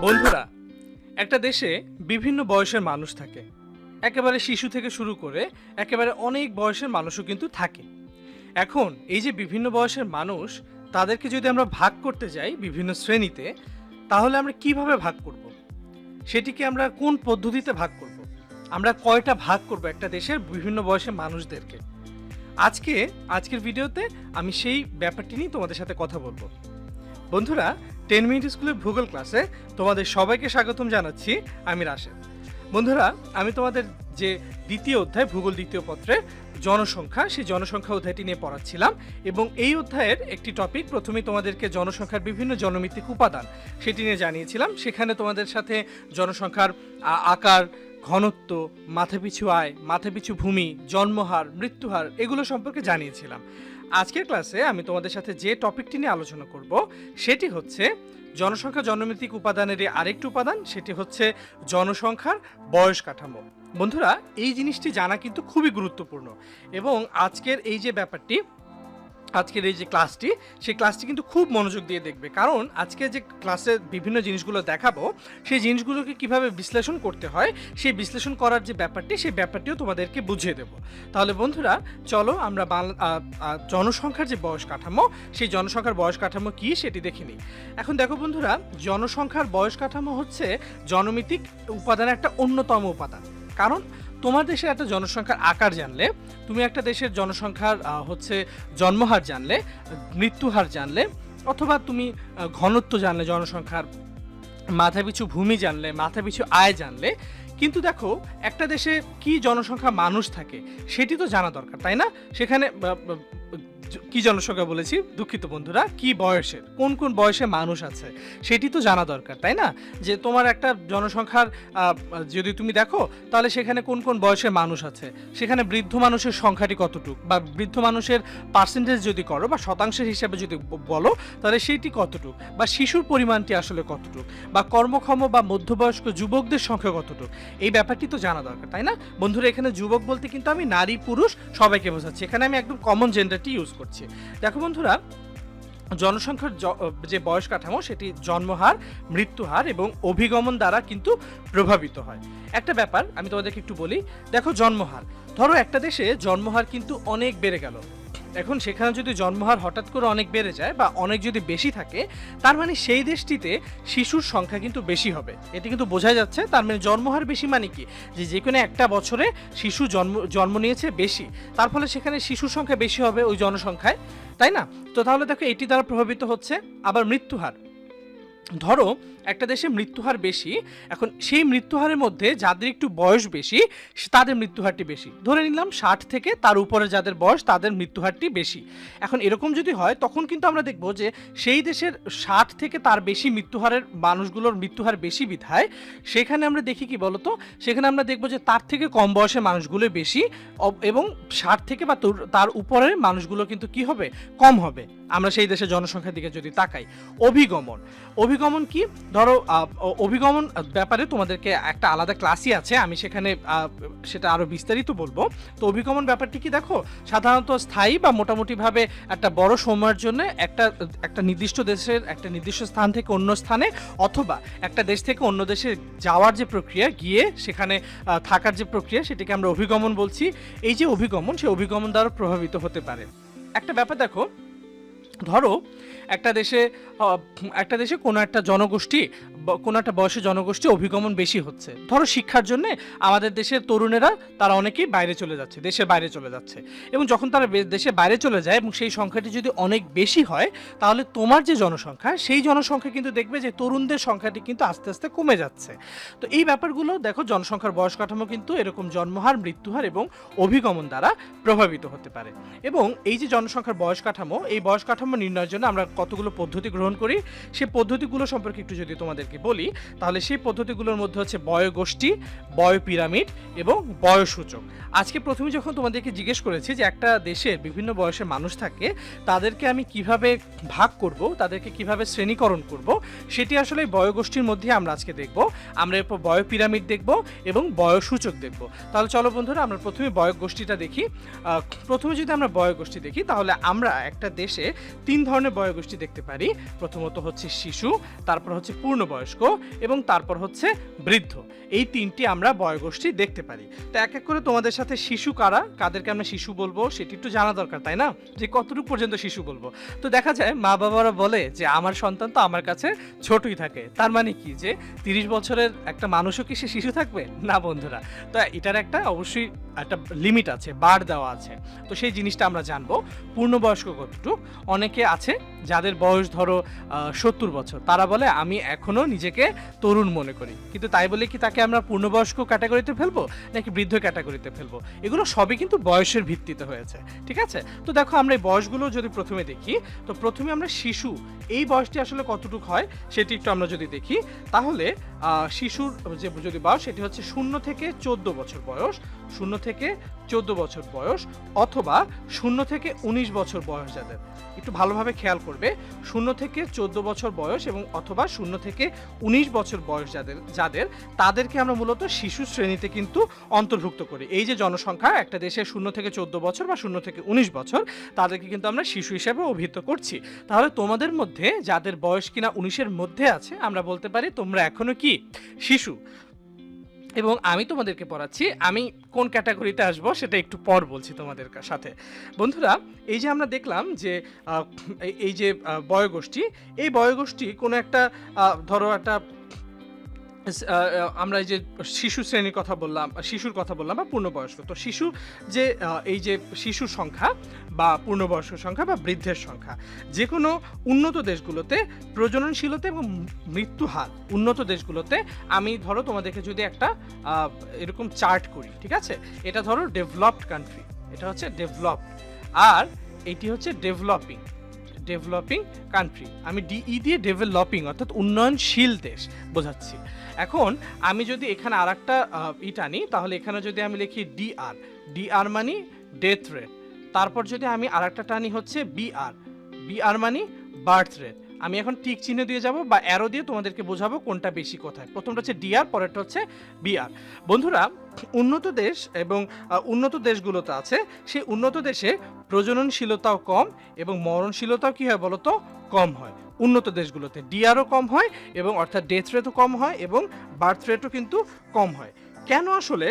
বন্ধুরা, একটা দেশে বিভিন্ন বয়সের মানুষ থাকে। একেবারে শিশু থেকে শুরু করে একেবারে অনেক বয়সের মানুষও কিন্তু থাকে। এখন এই যে বিভিন্ন বয়সের মানুষ, তাদেরকে যদি আমরা ভাগ করতে যাই বিভিন্ন শ্রেণীতে, তাহলে আমরা কিভাবে ভাগ করব? সেটিকে আমরা কোন পদ্ধতিতে ভাগ করব? আমরা কয়টা ভাগ করব একটা দেশের বিভিন্ন বয়সের মানুষদেরকে? আজকের ভিডিওতে আমি সেই ব্যাপারটি নিয়ে তোমাদের সাথে কথা বলবো। বন্ধুরা, 10 মিনিট স্কুলের ভূগোল ক্লাসে তোমাদের সবাইকে স্বাগতম জানাচ্ছি। আমি রাশেদ। বন্ধুরা, আমি তোমাদের যে দ্বিতীয় অধ্যায় ভূগোল দ্বিতীয় পত্রের জনসংখ্যা, সেই জনসংখ্যা অধ্যায়টি নিয়ে পড়াচ্ছিলাম এবং এই অধ্যায়ের একটি টপিক প্রথমেই তোমাদেরকে জনসংখ্যার বিভিন্ন জনমিতিক উপাদান সেটি নিয়ে জানিয়েছিলাম। সেখানে তোমাদের সাথে জনসংখ্যার আকার, ঘনত্ব, মাথাপিছু আয়, মাথাপিছু ভূমি, জন্মহার, মৃত্যুহার এগুলো সম্পর্কে জানিয়েছিলাম। আজকের ক্লাসে আমি তোমাদের সাথে যে টপিকটি নিয়ে আলোচনা করব সেটি হচ্ছে জনসংখ্যা জনমিতিক উপাদানের আরেকটি উপাদান, সেটি হচ্ছে জনসংখ্যার বয়স কাঠামো। বন্ধুরা, এই জিনিসটি জানা কিন্তু খুবই গুরুত্বপূর্ণ এবং আজকের এই যে ক্লাসটি, সেই ক্লাসটি কিন্তু খুব মনোযোগ দিয়ে দেখবে, কারণ আজকে যে ক্লাসে বিভিন্ন জিনিসগুলো দেখাবো সেই জিনিসগুলোকে কিভাবে বিশ্লেষণ করতে হয়, সেই বিশ্লেষণ করার যে ব্যাপারটি, সেই ব্যাপারটিও তোমাদেরকে বুঝিয়ে দেব। তাহলে বন্ধুরা, চলো আমরা জনসংখ্যার যে বয়স কাঠামো, সেই জনসংখ্যার বয়স কাঠামো কি সেটি দেখে নিই। এখন দেখো বন্ধুরা, জনসংখ্যার বয়স কাঠামো হচ্ছে জনমিতিক উপাদানের একটা অন্যতম উপাদান। কারণ তোমার দেশের একটা জনসংখ্যার আকার জানলে, তুমি একটা দেশের জনসংখ্যার হচ্ছে জন্মহার জানলে, মৃত্যুহার জানলে, অথবা তুমি ঘনত্ব জানলে, জনসংখ্যার মাথাপিছু ভূমি জানলে, মাথাপিছু আয় জানলে, কিন্তু দেখো একটা দেশে কি জনসংখ্যা মানুষ থাকে সেটি তো জানা দরকার, তাই না? সেখানে কি জনসংখ্যা বলেছি, দুঃখিত বন্ধুরা, কি বয়সের, কোন কোন বয়সে মানুষ আছে সেটি তো জানা দরকার, তাই না? যে তোমার একটা জনসংখ্যার যদি তুমি দেখো, তাহলে সেখানে কোন কোন বয়সের মানুষ আছে, সেখানে বৃদ্ধ মানুষের সংখ্যাটি কতটুক, বা বৃদ্ধ মানুষের পার্সেন্টেজ যদি করো বা শতাংশের হিসাবে যদি বলো, তাহলে সেইটি কতটুক, বা শিশুর পরিমাণটি আসলে কতটুক, বা কর্মক্ষম বা মধ্যবয়স্ক যুবকদের সংখ্যা কতটুক, এই ব্যাপারটি তো জানা দরকার, তাই না? বন্ধুরা, এখানে যুবক বলতে কিন্তু আমি নারী পুরুষ সবাইকে বোঝাচ্ছি, এখানে আমি একদম কমন জেন্ডারটি ইউজ করছি। দেখো বন্ধুরা, জনসংখ্যার যে বয়স কাঠামো সেটি জন্মহার, মৃত্যুহার এবং অভিগমন দ্বারা কিন্তু প্রভাবিত হয়। একটা ব্যাপার আমি তোমাদেরকে একটু বলি। দেখো, জন্মহার, ধরো একটা দেশে জন্মহার কিন্তু অনেক বেড়ে গেল। এখন সেখানে যদি জন্মহার হঠাৎ করে অনেক বেড়ে যায় বা অনেক যদি বেশি থাকে, তার মানে সেই দেশটিতে শিশুর সংখ্যা কিন্তু বেশি হবে, এটি কিন্তু বোঝা যাচ্ছে। তার মানে জন্মহার বেশি মানে কি, যে কোনো একটা বছরে শিশু জন্ম নিয়েছে বেশি, তার ফলে সেখানে শিশুর সংখ্যা বেশি হবে ওই জনসংখ্যায়, তাই না? তো তাহলে দেখো, এটি দ্বারা প্রভাবিত হচ্ছে। আবার মৃত্যুহার, ধরো একটা দেশে মৃত্যুহার বেশি, এখন সেই মৃত্যুহারের মধ্যে যাদের একটু বয়স বেশি তাদের মৃত্যুহারটি বেশি, ধরে নিলাম 60 থেকে তার উপরে যাদের বয়স তাদের মৃত্যুহারটি বেশি। এখন এরকম যদি হয়, তখন কিন্তু আমরা দেখব যে সেই দেশের 60 থেকে তার বেশি মৃত্যুহারের মানুষগুলোর মৃত্যুহার বেশি বিধায় সেখানে আমরা দেখি কি বলতো, সেখানে আমরা দেখব যে তার থেকে কম বয়সের মানুষগুলো বেশি এবং 60 থেকে বা তার উপরের মানুষগুলো কিন্তু কি হবে, কম হবে। আমরা সেই দেশের জনসংখ্যার দিকে যদি তাকাই। অভিগমন কি, ধরো অভিগমন ব্যাপারে তোমাদেরকে একটা আলাদা ক্লাসই আছে, আমি সেখানে সেটা আরো বিস্তারিত বলবো। তো অভিগমন ব্যাপারটি কি, দেখো সাধারণত স্থায়ী বা মোটামুটিভাবে একটা বড় সময়ের জন্য একটা নির্দিষ্ট দেশের একটা নির্দিষ্ট স্থান থেকে অন্য স্থানে, অথবা একটা দেশ থেকে অন্য দেশে যাওয়ার যে প্রক্রিয়া, গিয়ে সেখানে থাকার যে প্রক্রিয়া, সেটাকে আমরা অভিগমন বলছি। এই যে অভিগমন, সেই অভিগমন দ্বারা প্রভাবিত হতে পারে। একটা ব্যাপার দেখো, ধরো একটা দেশে কোনো একটা জনগোষ্ঠী, কোনো একটা বয়সের জনগোষ্ঠী অভিগমন বেশি হচ্ছে। ধরো শিক্ষার জন্য আমাদের দেশের তরুণেরা তারা অনেকেই বাইরে চলে যাচ্ছে, দেশের বাইরে চলে যাচ্ছে, এবং যখন তারা দেশের বাইরে চলে যায় এবং সেই সংখ্যাটি যদি অনেক বেশি হয়, তাহলে তোমার যে জনসংখ্যা, সেই জনসংখ্যা কিন্তু দেখবে যে তরুণদের সংখ্যাটি কিন্তু আস্তে আস্তে কমে যাচ্ছে। তো এই ব্যাপারগুলো দেখো, জনসংখ্যার বয়স কাঠামো কিন্তু এরকম জন্মহার, মৃত্যুহার এবং অভিগমন দ্বারা প্রভাবিত হতে পারে। এবং এই যে জনসংখ্যার বয়স কাঠামো, এই বয়স কাঠামো নির্ণয়ের জন্য আমরা কতগুলো পদ্ধতি গ্রহণ করি, সেই পদ্ধতিগুলো সম্পর্কে একটু যদি তোমাদেরকে বলি, তাহলে সেই পদ্ধতিগুলোর মধ্যে হচ্ছে বয়গোষ্ঠী, বয় পিরামিড এবং বয়সূচক। আজকে প্রথমে যখন তোমাদেরকে জিজ্ঞেস করেছি যে একটা দেশে বিভিন্ন বয়সের মানুষ থাকে, তাদেরকে আমি কিভাবে ভাগ করব, তাদেরকে কিভাবে শ্রেণীকরণ করব, সেটি আসলে বয়গোষ্ঠীর মধ্যে আমরা আজকে দেখব। আমরা এরপর বয় পিরামিড দেখব এবং বয়সূচক দেখব। তাহলে চলো বন্ধুরা, আমরা প্রথমে বয়গোষ্ঠীটা দেখি। প্রথমে যদি আমরা বয়গোষ্ঠী দেখি, তাহলে আমরা একটা দেশে 3 ধরনের বয়গোষ্ঠী দেখতে পারি। প্রথমত হচ্ছে শিশু, তারপর হচ্ছে পূর্ণবয়স্ক প্রাপ্তবয়স্ক এবং তারপর হচ্ছে বৃদ্ধ। এই তিনটি আমরা বয়োগোষ্ঠী দেখতে পারি। তো এক এক করে তোমাদের সাথে শিশু কারা, কাদেরকে আমরা শিশু বলবো সেটি একটু জানা দরকার, তাই না? যে কতটুকু পর্যন্ত শিশু বলবো। তো দেখা যায় মা বাবারা বলে যে আমার সন্তান তো আমার কাছে ছোটই থাকে, তার মানে কি যে 30 বছরের একটা মানুষও কি সে শিশু থাকবে না বন্ধুরা? তো এটার একটা অবশ্যই একটা লিমিট আছে, বার দেওয়া আছে। তো সেই জিনিসটা আমরা জানবো। পূর্ণবয়স্ক কতটুকু, অনেকে আছে যাদের বয়স ধরো 70 বছর, তারা বলে আমি এখনো নিজেকে তরুণ মনে করি, কিন্তু তাই বলে কি তাকে আমরা পূর্ণবয়স্ক ক্যাটাগরিতে ফেলবো নাকি বৃদ্ধ ক্যাটাগরিতে ফেলবো? এগুলো সবই কিন্তু বয়সের ভিত্তিতে হয়েছে, ঠিক আছে? তো দেখো আমরা এই বয়সগুলো যদি প্রথমে দেখি, তো প্রথমে আমরা শিশু এই বয়সটি আসলে কতটুকু হয় সেটি একটু আমরা যদি দেখি, তাহলে শিশুর যে যদি বয়স সেটি হচ্ছে 0 থেকে 14 বছর বয়স, 0 থেকে 14 বছর বয়স, অথবা 0 থেকে 19 বছর বয়স যাদের, একটু ভালোভাবে খেয়াল করবে, 0 থেকে 14 বছর বয়স এবং অথবা 0 থেকে 19 বছর বয়স যাদের তাদেরকে আমরা মূলত শিশু শ্রেণীতে কিন্তু অন্তর্ভুক্ত করি। এই যে জনসংখ্যা একটা দেশে 0 থেকে 14 বছর বা 0 থেকে 19 বছর, তাদেরকে কিন্তু আমরা শিশু হিসেবে অভিহিত করছি। তাহলে তোমাদের মধ্যে যাদের বয়স কিনা 19-এর মধ্যে আছে, আমরা বলতে পারি তোমরা এখনো কি শিশু। এবং আমি তোমাদেরকে পড়াচ্ছি, আমি কোন ক্যাটাগরিতে আসবো সেটা একটু পর বলছি তোমাদের সাথে। বন্ধুরা, এই যে আমরা দেখলাম যে এই যে বয়োগোষ্ঠী, এই বয়োগোষ্ঠী কোনো একটা ধরো একটা আমরা এই যে শিশু শ্রেণীর কথা বললাম, শিশুর কথা বললাম বা পূর্ণবয়স্ক, তো শিশু যে এই যে শিশুর সংখ্যা বা পূর্ণবয়স্ক সংখ্যা বা বৃদ্ধের সংখ্যা, যে কোনো উন্নত দেশগুলোতে প্রজননশীলতা এবং মৃত্যু হার, উন্নত দেশগুলোতে আমি ধরো তোমাদেরকে যদি একটা এরকম চার্ট করি, ঠিক আছে? এটা ধরো ডেভেলপড কান্ট্রি, এটা হচ্ছে ডেভেলপড, আর এটি হচ্ছে ডেভেলপিং কান্ট্রি। আমি ডিই দিয়ে ডেভেলপিং অর্থাৎ উন্নয়নশীল দেশ বোঝাচ্ছি। এখন আমি যদি এখানে আর একটা টানি, তাহলে এখানে যদি আমি লিখি ডিআর মানে ডেথ রেট, তারপর যদি আমি আর একটা টানি হচ্ছে বিআর মানে বার্থ রেট। আমি এখন টিক চিহ্ন দিয়ে যাব বা অ্যারো দিয়ে তোমাদেরকে বোঝাবো কোনটা বেশি কোথায়। প্রথমটা হচ্ছে ডিআর, পরেরটা হচ্ছে বিআর। বন্ধুরা, উন্নত দেশ এবং উন্নত দেশগুলোতে আছে, সেই উন্নত দেশে প্রজননশীলতাও কম এবং মরণশীলতাও কি হয় বলতো, কম হয়। উন্নত দেশগুলোতে ডিআরও কম হয় এবং অর্থাৎ ডেথ রেটও কম হয় এবং বার্থ রেটও কিন্তু কম হয়। কেন আসলে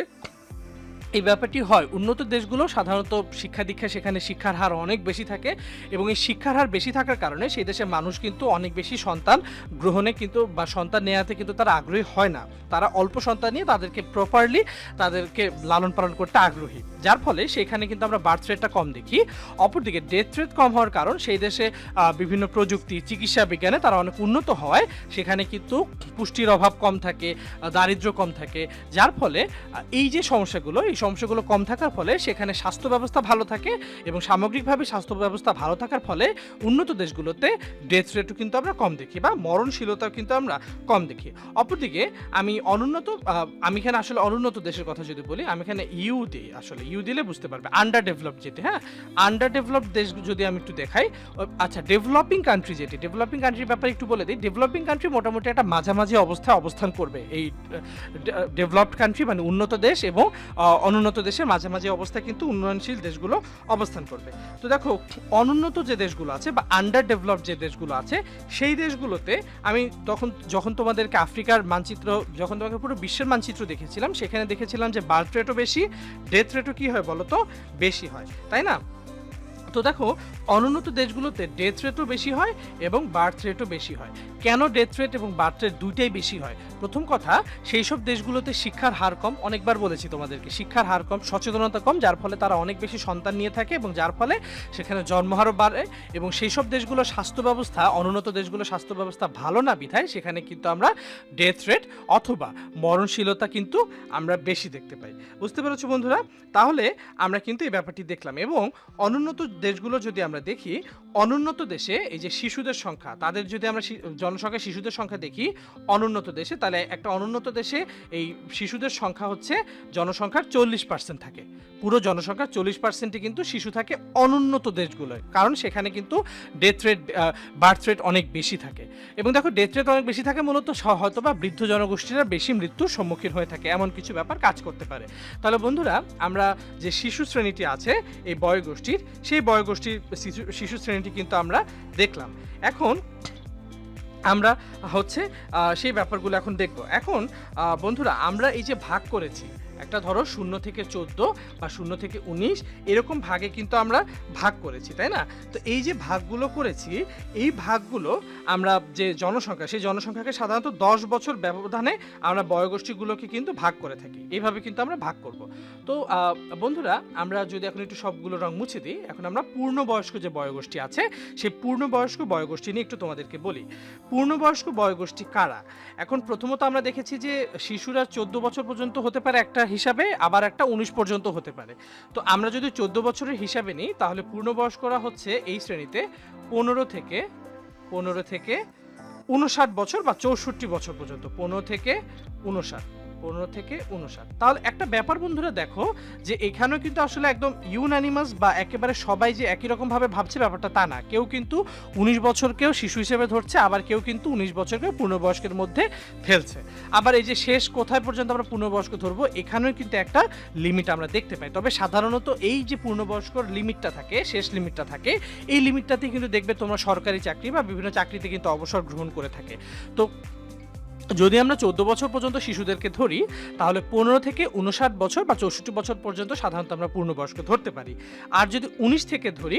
এই ব্যাপারটি হয়? উন্নত দেশগুলো সাধারণত শিক্ষা দীক্ষা, সেখানে শিক্ষার হার অনেক বেশি থাকে এবং এই শিক্ষার হার বেশি থাকার কারণে সেই দেশের মানুষ কিন্তু অনেক বেশি সন্তান গ্রহণে কিন্তু বা সন্তান নেওয়াতে কিন্তু তারা আগ্রহী হয় না। তারা অল্প সন্তান নিয়ে তাদেরকে প্রপারলি তাদেরকে লালন পালন করতে আগ্রহী, যার ফলে সেখানে কিন্তু আমরা বার্থ রেটটা কম দেখি। অপরদিকে ডেথ রেট কম হওয়ার কারণ সেই দেশে বিভিন্ন প্রযুক্তি, চিকিৎসা বিজ্ঞানে তারা অনেক উন্নত হওয়ায় সেখানে কিন্তু পুষ্টির অভাব কম থাকে, দারিদ্র্য কম থাকে, যার ফলে এই যে সমস্যাগুলো, এই সমস্যাগুলো কম থাকার ফলে সেখানে স্বাস্থ্য ব্যবস্থা ভালো থাকে এবং সামগ্রিকভাবে স্বাস্থ্য ব্যবস্থা ভালো থাকার ফলে উন্নত দেশগুলোতে ডেথ রেটও কিন্তু আমরা কম দেখি বা মরণশীলতাও কিন্তু আমরা কম দেখি। অপরদিকে আমি এখানে আসলে অনুন্নত দেশের কথা যদি বলি, আমি এখানে ইউ দিই, আসলে ইউ দিলে বুঝতে পারবে, আন্ডার ডেভেলপড যেটি, হ্যাঁ আন্ডার ডেভেলপড দেশ যদি আমি একটু দেখাই, আচ্ছা ডেভেলপিং কান্ট্রি যেটি, ডেভেলপিং কান্ট্রির ব্যাপারে একটু বলে দিই। ডেভেলপিং কান্ট্রি মোটামুটি একটা মাঝামাঝি অবস্থায় অবস্থান করবে। এই ডেভেলপড কান্ট্রি মানে উন্নত দেশ এবং অনুন্নত দেশের মাঝামাঝি অবস্থায় কিন্তু উন্নয়নশীল দেশগুলো অবস্থান করবে। তো দেখো, অনুন্নত যে দেশগুলো আছে বা আন্ডার ডেভেলপড যে দেশগুলো আছে, সেই দেশগুলোতে আমি যখন তোমাদেরকে আফ্রিকার মানচিত্র, যখন তোমাকে পুরো বিশ্বের মানচিত্র দেখেছিলাম, সেখানে দেখেছিলাম যে বার্থ রেটও বেশি, ডেথ রেটও কি হয় বলতো, বেশি হয়, তাই না? তো দেখো, অনুন্নত দেশগুলোতে ডেথ রেটও বেশি হয় এবং বার্থ রেটও বেশি হয়। কেন ডেথ রেট এবং বার্থ রেট দুইটাই বেশি হয়? প্রথম কথা, সেই সব দেশগুলোতে শিক্ষার হার কম, অনেকবার বলেছি তোমাদেরকে, শিক্ষার হার কম, সচেতনতা কম, যার ফলে তারা অনেক বেশি সন্তান নিয়ে থাকে এবং যার ফলে সেখানে জন্মহারও বাড়ে এবং সেই সব দেশগুলোর স্বাস্থ্য ব্যবস্থা, অনুন্নত দেশগুলোর স্বাস্থ্য ব্যবস্থা ভালো না বিধায় সেখানে কিন্তু আমরা ডেথ রেট অথবা মরণশীলতা কিন্তু আমরা বেশি দেখতে পাই। বুঝতে পেরেছো বন্ধুরা? তাহলে আমরা কিন্তু এই ব্যাপারটি দেখলাম। এবং অনুন্নত দেশগুলো যদি আমরা দেখি, অনুন্নত দেশে এই যে শিশুদের সংখ্যা, তাদের যদি আমরা জনসংখ্যা শিশুদের সংখ্যা দেখি অনুন্নত দেশে, তাহলে একটা অনুন্নত দেশে এই শিশুদের সংখ্যা হচ্ছে জনসংখ্যার 40% থাকে। পুরো জনসংখ্যার 40%ই কিন্তু শিশু থাকে অনুন্নত দেশগুলোয়, কারণ সেখানে কিন্তু ডেথ রেট, বার্থ রেট অনেক বেশি থাকে। এবং দেখো, ডেথ রেট অনেক বেশি থাকে মূলত হয়তো বা বৃদ্ধ জনগোষ্ঠীরা বেশি মৃত্যুর সম্মুখীন হয়ে থাকে, এমন কিছু ব্যাপার কাজ করতে পারে। তাহলে বন্ধুরা, আমরা যে শিশু শ্রেণীটি আছে এই বয়োগোষ্ঠীর, সেই বয়োগোষ্ঠীর শিশু শ্রেণীটি কিন্তু আমরা দেখলাম। এখন আমরা হচ্ছে সেই ব্যাপারগুলো এখন দেখব। এখন বন্ধুরা আমরা এই যে ভাগ করেছি, একটা ধরো 0 থেকে 14 বা 0 থেকে 19 এরকম ভাগে কিন্তু আমরা ভাগ করেছি, তাই না? তো এই যে ভাগগুলো করেছি, এই ভাগগুলো আমরা যে জনসংখ্যা, সেই জনসংখ্যাকে সাধারণত 10 বছর ব্যবধানে আমরা বয়গোষ্ঠীগুলোকে কিন্তু ভাগ করে থাকি। এইভাবে কিন্তু আমরা ভাগ করব। তো বন্ধুরা আমরা যদি এখন একটু সবগুলো রং মুছে দিই, এখন আমরা পূর্ণবয়স্ক যে বয়গোষ্ঠী আছে, সেই পূর্ণবয়স্ক বয়গোষ্ঠী নিয়ে একটু তোমাদেরকে বলি। পূর্ণবয়স্ক বয়গোষ্ঠী কারা? এখন প্রথমত আমরা দেখেছি যে শিশুরা 14 বছর পর্যন্ত হতে পারে একটা হিসাবে, আবার একটা 19 পর্যন্ত হতে পারে। তো আমরা যদি 14 বছরের হিসাবে নিই, তাহলে পূর্ণবয়স্করা হচ্ছে এই শ্রেণীতে 15 থেকে 59 বছর বা 64 বছর পর্যন্ত। 15 থেকে 59। তাহলে একটা ব্যাপার বন্ধুরা দেখো, যে এখানেও কিন্তু আসলে একদম ইউনানিমাস বা একেবারে সবাই যে একই রকম ভাবে ভাবছে ব্যাপারটা তা না। কেউ কিন্তু 19 বছরকেও শিশু হিসেবে ধরছে, আবার কেউ কিন্তু 19 বছরকেও পূর্ণবয়স্কের মধ্যে ফেলছে। আবার এই যে শেষ কোথায় পর্যন্ত আমরা পূর্ণবয়স্ক ধরবো, এখানেও কিন্তু একটা লিমিট আমরা দেখতে পাই। তবে সাধারণত এই যে পূর্ণবয়স্কর লিমিটটা থাকে, শেষ লিমিটটা থাকে, এই লিমিটটাতেই কিন্তু দেখবে তোমরা সরকারি চাকরি বা বিভিন্ন চাকরিতে কিন্তু অবসর গ্রহণ করে থাকে। তো যদি আমরা 14 বছর পর্যন্ত শিশুদেরকে ধরি, তাহলে 15 থেকে 59 বছর বা 64 বছর পর্যন্ত সাধারণত আমরা পূর্ণবয়স্ক ধরতে পারি। আর যদি 19 থেকে ধরি,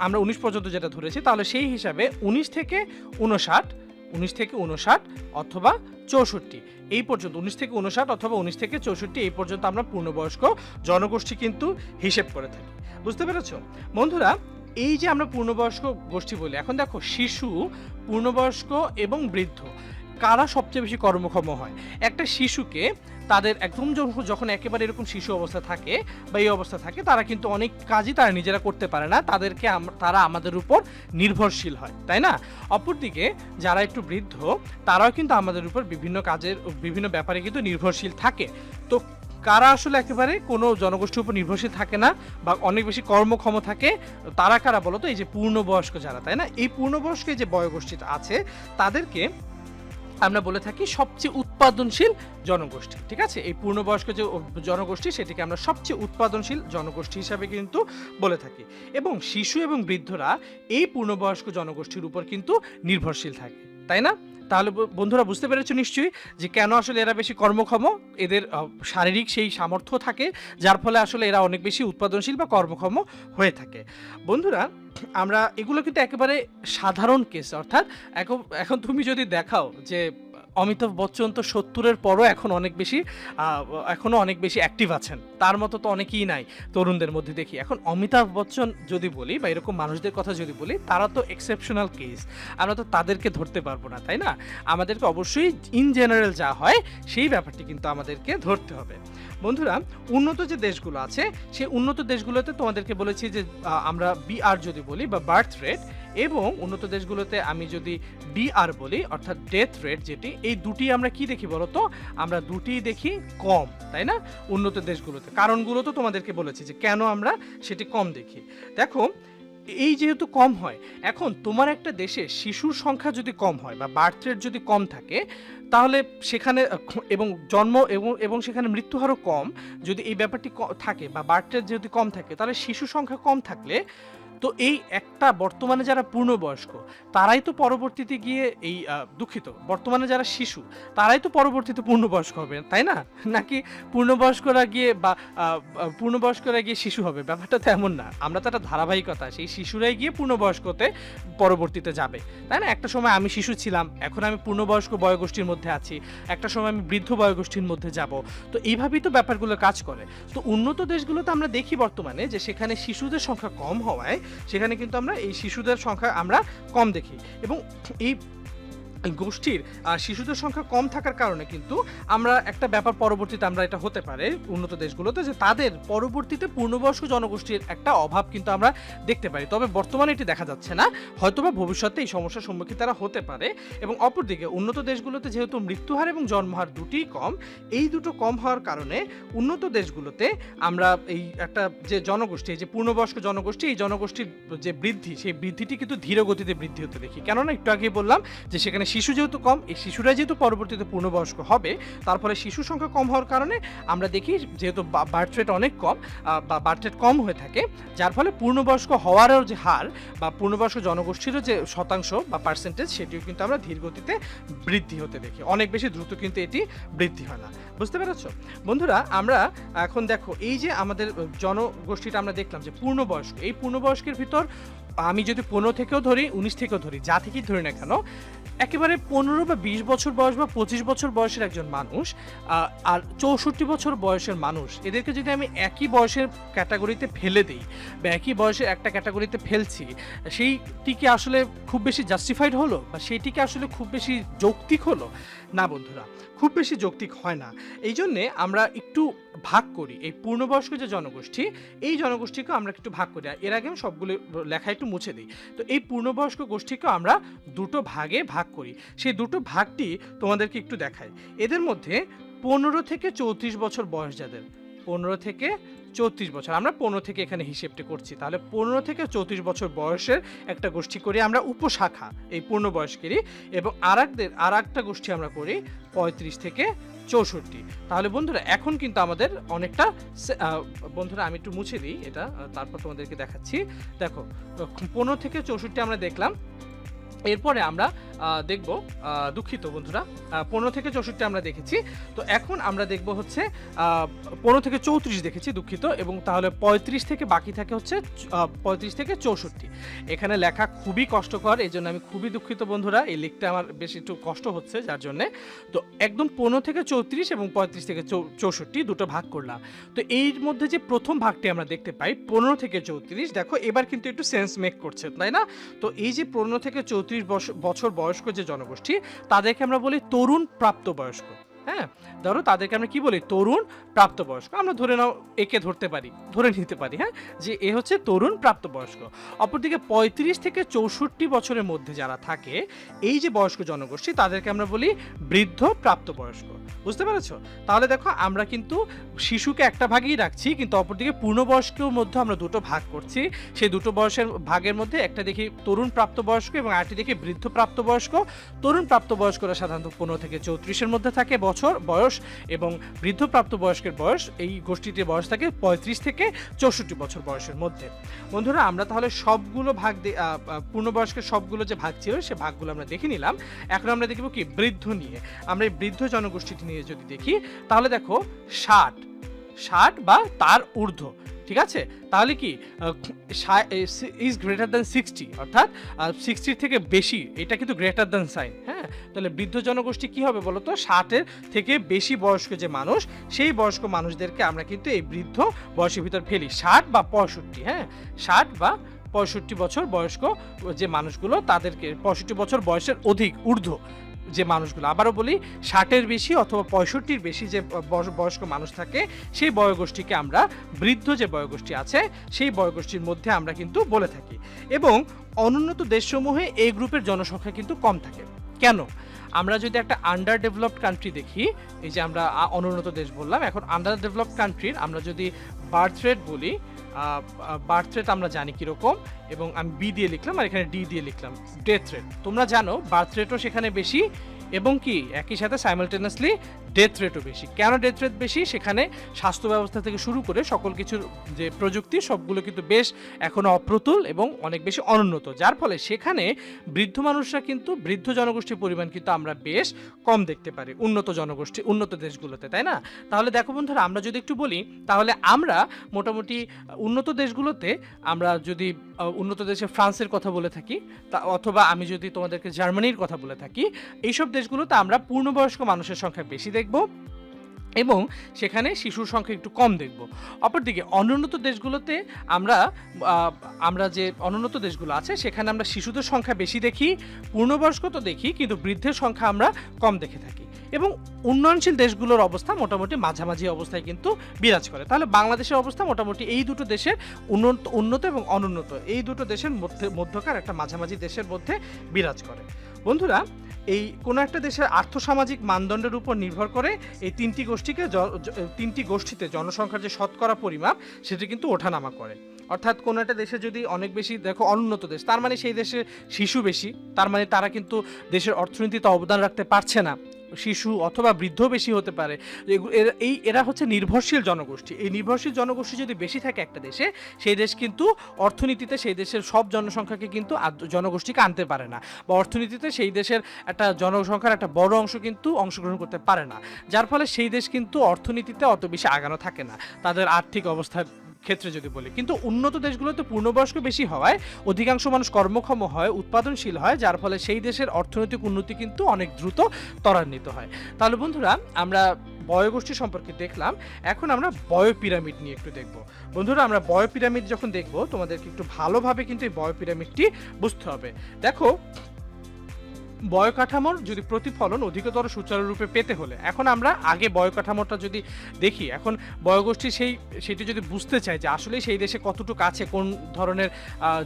আমরা 19 পর্যন্ত যেটা ধরেছি, তাহলে সেই হিসাবে 19 থেকে 59 অথবা 64 এই পর্যন্ত, 19 থেকে 59 অথবা 19 থেকে 64 এই পর্যন্ত আমরা পূর্ণবয়স্ক জনগোষ্ঠী কিন্তু হিসেব করে থাকি। বুঝতে পেরেছো বন্ধুরা? এই যে আমরা পূর্ণবয়স্ক গোষ্ঠী বলি, এখন দেখো শিশু, পূর্ণবয়স্ক এবং বৃদ্ধ কারা সবচেয়ে বেশি কর্মক্ষম হয়? একটা শিশুকে তাদের একদম যখন একেবারে এরকম শিশু অবস্থা থাকে বা এই অবস্থা থাকে, তারা কিন্তু অনেক কাজই তারা নিজেরা করতে পারে না, তারা আমাদের উপর নির্ভরশীল হয়, তাই না? অপরদিকে যারা একটু বৃদ্ধ, তারাও কিন্তু আমাদের উপর বিভিন্ন ব্যাপারে কিন্তু নির্ভরশীল থাকে। তো কারা আসলে একেবারে কোনো জনগোষ্ঠীর উপর নির্ভরশীল থাকে না বা অনেক বেশি কর্মক্ষম থাকে, তারা কারা বলো তো? এই যে পূর্ণবয়স্ক যারা, তাই না? এই পূর্ণবয়স্ক যে বয়োগোষ্ঠীটা আছে, তাদেরকে আমরা বলে থাকি সবচেয়ে উৎপাদনশীল জনগোষ্ঠী। ঠিক আছে? এই পূর্ণবয়স্ক যে জনগোষ্ঠী, সেটিকে আমরা সবচেয়ে উৎপাদনশীল জনগোষ্ঠী হিসাবে কিন্তু বলে থাকি। এবং শিশু এবং বৃদ্ধরা এই পূর্ণবয়স্ক জনগোষ্ঠীর উপর কিন্তু নির্ভরশীল থাকে, তাই না? তাহলে বন্ধুরা বুঝতে পেরেছো নিশ্চয়ই যে কেন আসলে এরা বেশি কর্মক্ষম। এদের শারীরিক সেই সামর্থ্য থাকে, যার ফলে আসলে এরা অনেক বেশি উৎপাদনশীল বা কর্মক্ষম হয়ে থাকে। বন্ধুরা আমরা এগুলো কিন্তু একেবারে সাধারণ কেস, অর্থাৎ এখন তুমি যদি দেখাও যে অমিতাভ বচ্চন তো 70-এর পরও এখনো অনেক বেশি অ্যাক্টিভ আছেন, তার মতো তো অনেকেই নাই তরুণদের মধ্যে দেখি। এখন অমিতাভ বচ্চন যদি বলি বা এরকম মানুষদের কথা যদি বলি, তারা তো এক্সেপশনাল কেস, আমরা তো তাদেরকে ধরতে পারবো না, তাই না? আমাদেরকে অবশ্যই ইন জেনারেল যা হয় সেই ব্যাপারটি কিন্তু আমাদেরকে ধরতে হবে। বন্ধুরা উন্নত যে দেশগুলো আছে, সেই উন্নত দেশগুলোতে তোমাদেরকে বলেছি যে আমরা বিআর যদি বলি বা বার্থ রেট, এবং উন্নত দেশগুলোতে আমি যদি ডিআর বলি অর্থাৎ ডেথ রেট, যেটি এই দুটি আমরা কি দেখি বলতো? আমরা দুটি দেখি কম, তাই না? উন্নত দেশগুলোতে কারণগুলো তো তোমাদেরকে বলেছি যে কেন আমরা সেটি কম দেখি। দেখো এই যেহেতু কম হয়, এখন তোমার একটা দেশে শিশুর সংখ্যা যদি কম হয় বা বার্থ রেট যদি কম থাকে, তাহলে সেখানে এবং জন্ম এবং সেখানে মৃত্যুহারও কম যদি এই ব্যাপারটি থাকে, বা বার্থ রেট যদি কম থাকে, তাহলে শিশু সংখ্যা কম থাকলে তো এই একটা বর্তমানে যারা পূর্ণবয়স্ক, তারাই তো পরবর্তীতে গিয়ে বর্তমানে যারা শিশু, তারাই তো পরবর্তীতে পূর্ণবয়স্ক হবে, তাই না? নাকি পূর্ণবয়স্করা গিয়ে শিশু হবে? ব্যাপারটা তো এমন না। আমরা তো একটা ধারাবাহিকতা, সেই শিশুরাই গিয়ে পূর্ণবয়স্কতে পরবর্তীতে যাবে, তাই না? একটা সময় আমি শিশু ছিলাম, এখন আমি পূর্ণবয়স্ক বয়োগোষ্ঠীর মধ্যে আছি, একটা সময় আমি বৃদ্ধ বয়োগোষ্ঠীর মধ্যে যাব। তো এইভাবেই তো ব্যাপারগুলো কাজ করে। তো উন্নত দেশগুলোতে আমরা দেখি বর্তমানে যে সেখানে শিশুদের সংখ্যা কম হওয়ায় সেখানে কিন্তু আমরা এই শিশুদের সংখ্যা আমরা কম দেখি, এবং এই গোষ্ঠীর শিশুদের সংখ্যা কম থাকার কারণে কিন্তু আমরা একটা ব্যাপার পরবর্তীতে আমরা এটা হতে পারে উন্নত দেশগুলোতে, যে তাদের পরবর্তীতে পূর্ণবয়স্ক জনগোষ্ঠীর একটা অভাব কিন্তু আমরা দেখতে পারি। তবে বর্তমানে এটি দেখা যাচ্ছে না, হয়তোবা ভবিষ্যতে এই সমস্যার সম্মুখীন তারা হতে পারে। এবং অপরদিকে উন্নত দেশগুলোতে যেহেতু মৃত্যুহার এবং জন্মহার দুটিই কম, এই দুটো কম হওয়ার কারণে উন্নত দেশগুলোতে আমরা এই একটা যে জনগোষ্ঠী, যে পূর্ণবয়স্ক জনগোষ্ঠী, এই জনগোষ্ঠীর যে বৃদ্ধি, সেই বৃদ্ধিটি কিন্তু ধীর গতিতে বৃদ্ধি হতে দেখি। কেননা একটু আগেই বললাম যে সেখানে শিশু যেহেতু কম, এই শিশুরা যেহেতু পরবর্তীতে পূর্ণবয়স্ক হবে, তার ফলে শিশুর সংখ্যা কম হওয়ার কারণে আমরা দেখি যেহেতু বার্থ রেট অনেক কম বা বার্থ রেট কম হয়ে থাকে, যার ফলে পূর্ণবয়স্ক হওয়ারও যে হার বা পূর্ণবয়স্ক জনগোষ্ঠীরও যে শতাংশ বা পার্সেন্টেজ, সেটিও কিন্তু আমরা ধীর গতিতে বৃদ্ধি হতে দেখি। অনেক বেশি দ্রুত কিন্তু এটি বৃদ্ধি হয় না। বুঝতে পেরেছ বন্ধুরা? আমরা এখন দেখো এই যে আমাদের জনগোষ্ঠীটা আমরা দেখলাম যে পূর্ণবয়স্ক, এই পূর্ণবয়স্কের ভিতর আমি যদি 15 থেকেও ধরি, 19 থেকেও ধরি, যা থেকেই ধরি না কেন, একেবারে 15 বা 20 বছর বয়স বা 25 বছর বয়সের একজন মানুষ আর 64 বছর বয়সের মানুষ, এদেরকে যদি আমি একই বয়সের ক্যাটাগরিতে ফেলে দিই বা একই বয়সের একটা ক্যাটাগরিতে ফেলছি, সেইটিকে আসলে খুব বেশি জাস্টিফাইড হলো বা সেইটিকে আসলে খুব বেশি যৌক্তিক হলো না বন্ধুরা, খুব বেশি যৌক্তিক হয় না। এই জন্যে আমরা একটু ভাগ করি এই পূর্ণবয়স্ক যে জনগোষ্ঠী, এই জনগোষ্ঠীকে আমরা একটু ভাগ করি। এর আগে আমি সবগুলো লেখা একটু মুছে দিই। তো এই পূর্ণবয়স্ক গোষ্ঠীকে আমরা দুটো ভাগে ভাগ করি। সেই দুটো ভাগটি তোমাদেরকে একটু দেখাই। এদের মধ্যে 15 থেকে 34 বছর বয়স যাদের, 15 থেকে 34 বছর, আমরা 15 থেকে এখানে হিসেবটা করছি, তাহলে 15 থেকে 34 বছর বয়সের একটা গোষ্ঠী করি আমরা উপশাখা এই পূর্ণবয়স্কেরই, এবং আর একটা গোষ্ঠী আমরা করি 35 থেকে 64। তাহলে বন্ধুরা এখন কিন্তু আমাদের অনেকটা বন্ধুরা আমি একটু মুছে দিই এটা, তারপর তোমাদেরকে দেখাচ্ছি। দেখো 15 থেকে 64 আমরা দেখলাম। এরপরে আমরা দেখব, দুঃখিত বন্ধুরা, 15 থেকে 64 আমরা দেখেছি। তো এখন আমরা দেখব হচ্ছে 15 থেকে 34 দেখেছি, দুঃখিত, এবং তাহলে 35 থেকে বাকি থাকে হচ্ছে 35 থেকে 64। এখানে লেখা খুবই কষ্টকর, এই জন্য আমি খুবই দুঃখিত বন্ধুরা, এই লিখতে আমার বেশ একটু কষ্ট হচ্ছে যার জন্যে। তো একদম 15 থেকে 34 এবং 35 থেকে 64 দুটো ভাগ করলাম। তো এর মধ্যে যে প্রথম ভাগটি আমরা দেখতে পাই 15 থেকে 34, দেখো এবার কিন্তু একটু সেন্স মেক করছে, তাই না? তো এই যে 15 থেকে 34 বছর বয়স্ক যে জনগোষ্ঠী, তাদেরকে আমরা বলি তরুণ প্রাপ্তবয়স্ক। হ্যাঁ, ধরো তাদেরকে আমরা কি বলি? তরুণ প্রাপ্তবয়স্ক। আমরা ধরে নিতে পারি হ্যাঁ, যে এ হচ্ছে তরুণ প্রাপ্তবয়স্ক। অপরদিকে 35 থেকে 64 বছরের মধ্যে যারা থাকে, এই যে বয়স্ক জনগোষ্ঠী, তাদেরকে আমরা বলি বৃদ্ধ প্রাপ্তবয়স্ক। বুঝতে পেরেছো? তাহলে দেখো আমরা কিন্তু শিশুকে একটা ভাগেই রাখছি, কিন্তু অপরদিকে পূর্ণবয়স্কের মধ্যে আমরা দুটো ভাগ করছি। সেই দুটো বয়সের ভাগের মধ্যে একটা দেখি তরুণ প্রাপ্তবয়স্ক এবং আরেকটি দেখি বৃদ্ধ প্রাপ্তবয়স্ক। তরুণ প্রাপ্তবয়স্করা সাধারণত 15 থেকে 34-এর মধ্যে থাকে বয়স, এবং বৃদ্ধ প্রাপ্তবয়স্কের বয়স, এই গোষ্ঠীটির বয়স থাকে 35 থেকে 64 বছর বয়সের মধ্যে। বন্ধুরা আমরা তাহলে সবগুলো ভাগ পূর্ণবয়স্কের সবগুলো যে ভাগ ছিল সে ভাগগুলো আমরা দেখে নিলাম। এখন আমরা দেখব কি বৃদ্ধ নিয়ে। আমরা এই বৃদ্ধ জনগোষ্ঠীটি নিয়ে যদি দেখি, তাহলে দেখো 60 বা তার ঊর্ধ্ব, ঠিক আছে? তাহলে কি ইজ গ্রেটার দ্যান 60, অর্থাৎ 60 থেকে বেশি, এটা কিন্তু গ্রেটার দ্যান সাইন। হ্যাঁ, তাহলে বৃদ্ধ জনগোষ্ঠী কি হবে বলতো? 60-এর থেকে বেশি বয়স্ক যে মানুষ, সেই বয়স্ক মানুষদেরকে আমরা কিন্তু এই বৃদ্ধ বয়সের ভিতর ফেলি, 60 বা 65। হ্যাঁ, 60 বা 65 বছর বয়স্ক যে মানুষগুলো, তাদেরকে 65 বছর বয়সের অধিক ঊর্ধ্ব যে মানুষগুলো, আবারও বলি 60-এর বেশি অথবা 65-র বেশি যে বয়স্ক মানুষ থাকে, সেই বয়োগোষ্ঠীকে আমরা বৃদ্ধ যে বয়োগোষ্ঠী আছে সেই বয়োগোষ্ঠীর মধ্যে আমরা কিন্তু বলে থাকি। এবং অনুন্নত দেশসমূহে এই গ্রুপের জনসংখ্যা কিন্তু কম থাকে। কেন? আমরা যদি একটা আন্ডার ডেভেলপড কান্ট্রি দেখি, এই যে আমরা অনুন্নত দেশ বললাম, এখন আন্ডার ডেভেলপড কান্ট্রির আমরা যদি বার্থ রেট বলি, বার্থ রেট আমরা জানি কীরকম, এবং আমি বি দিয়ে লিখলাম আর এখানে ডি দিয়ে লিখলাম ডেথ রেট। তোমরা জানো বার্থ রেটও সেখানে বেশি, এবং কি একই সাথে সাইমালটেনিয়াসলি ডেথ রেটও বেশি। কেন ডেথ রেট বেশি? সেখানে স্বাস্থ্য ব্যবস্থা থেকে শুরু করে সকল কিছুর যে প্রযুক্তি, সবগুলো কিন্তু বেশ এখনও অপ্রতুল এবং অনেক বেশি অনুন্নত, যার ফলে সেখানে বৃদ্ধ মানুষরা কিন্তু, বৃদ্ধ জনগোষ্ঠীর পরিমাণ কিন্তু আমরা বেশ কম দেখতে পারি উন্নত দেশগুলোতে, তাই না? তাহলে দেখো বন্ধুরা, আমরা যদি একটু বলি, তাহলে আমরা মোটামুটি উন্নত দেশগুলোতে, আমরা যদি উন্নত দেশে ফ্রান্সের কথা বলে থাকি, অথবা আমি যদি তোমাদেরকে জার্মানির কথা বলে থাকি, এইসব দেশগুলোতে আমরা পূর্ণবয়স্ক মানুষের সংখ্যা বেশি দেখব এবং সেখানে শিশুর সংখ্যা একটু কম দেখব। অপরদিকে অনুন্নত দেশগুলোতে আমরা যে অনুন্নত দেশগুলো আছে সেখানে আমরা শিশুদের সংখ্যা বেশি দেখি, পূর্ণবয়স্ক তো দেখি, কিন্তু বৃদ্ধের সংখ্যা আমরা কম দেখে থাকি। এবং উন্নয়নশীল দেশগুলোর অবস্থা মোটামুটি মাঝামাঝি অবস্থায় কিন্তু বিরাজ করে। তাহলে বাংলাদেশের অবস্থা মোটামুটি এই দুটো দেশের উন্নত এবং অনুন্নত, এই দুটো দেশের মধ্যকার একটা মাঝামাঝি দেশের মধ্যে বিরাজ করে। বন্ধুরা, এই কোনো একটা দেশের আর্থসামাজিক মানদণ্ডের উপর নির্ভর করে এই তিনটি গোষ্ঠীতে জনসংখ্যার যে শতকরা পরিমাপ সেটি কিন্তু ওঠানামা করে। অর্থাৎ কোনো একটা দেশে যদি অনেক বেশি দেখো অনুন্নত দেশ, তার মানে সেই দেশে শিশু বেশি, তার মানে তারা কিন্তু দেশের অর্থনীতিতে অবদান রাখতে পারছে না, শিশু অথবা বৃদ্ধ বেশি হতে পারে। এরা হচ্ছে নির্ভরশীল জনগোষ্ঠী। এই নির্ভরশীল জনগোষ্ঠী যদি বেশি থাকে একটা দেশে, সেই দেশ কিন্তু অর্থনীতিতে সেই দেশের সব জনসংখ্যাকে কিন্তু জনগোষ্ঠীকে আনতে পারে না, বা অর্থনীতিতে সেই দেশের একটা জনসংখ্যার একটা বড় অংশ কিন্তু অংশগ্রহণ করতে পারে না, যার ফলে সেই দেশ কিন্তু অর্থনীতিতে অত বেশি আগানো থাকে না তাদের আর্থিক অবস্থার ক্ষেত্রে যদি বলি। কিন্তু উন্নত দেশগুলোতে পূর্ণবয়স্ক বেশি হওয়ায় অধিকাংশ মানুষ কর্মক্ষম হয়, উৎপাদনশীল হয়, যার ফলে সেই দেশের অর্থনৈতিক উন্নতি কিন্তু অনেক দ্রুত ত্বরান্বিত হয়। তাহলে বন্ধুরা, আমরা বয়গোষ্ঠী সম্পর্কে দেখলাম, এখন আমরা বয় পিরামিড নিয়ে একটু দেখব। বন্ধুরা, আমরা বয় পিরামিড যখন দেখব, তোমাদেরকে একটু ভালোভাবে কিন্তু এই বয় পিরামিডটি বুঝতে হবে। দেখো, বয় কাঠামোর যদি প্রতিফলন অধিকতর সুচারুরূপে পেতে হলে, এখন আমরা আগে বয় কাঠামোটা যদি দেখি, এখন বয়গোষ্ঠী সেটি যদি বুঝতে চাই যে আসলে সেই দেশে কতটুকু আছে, কোন ধরনের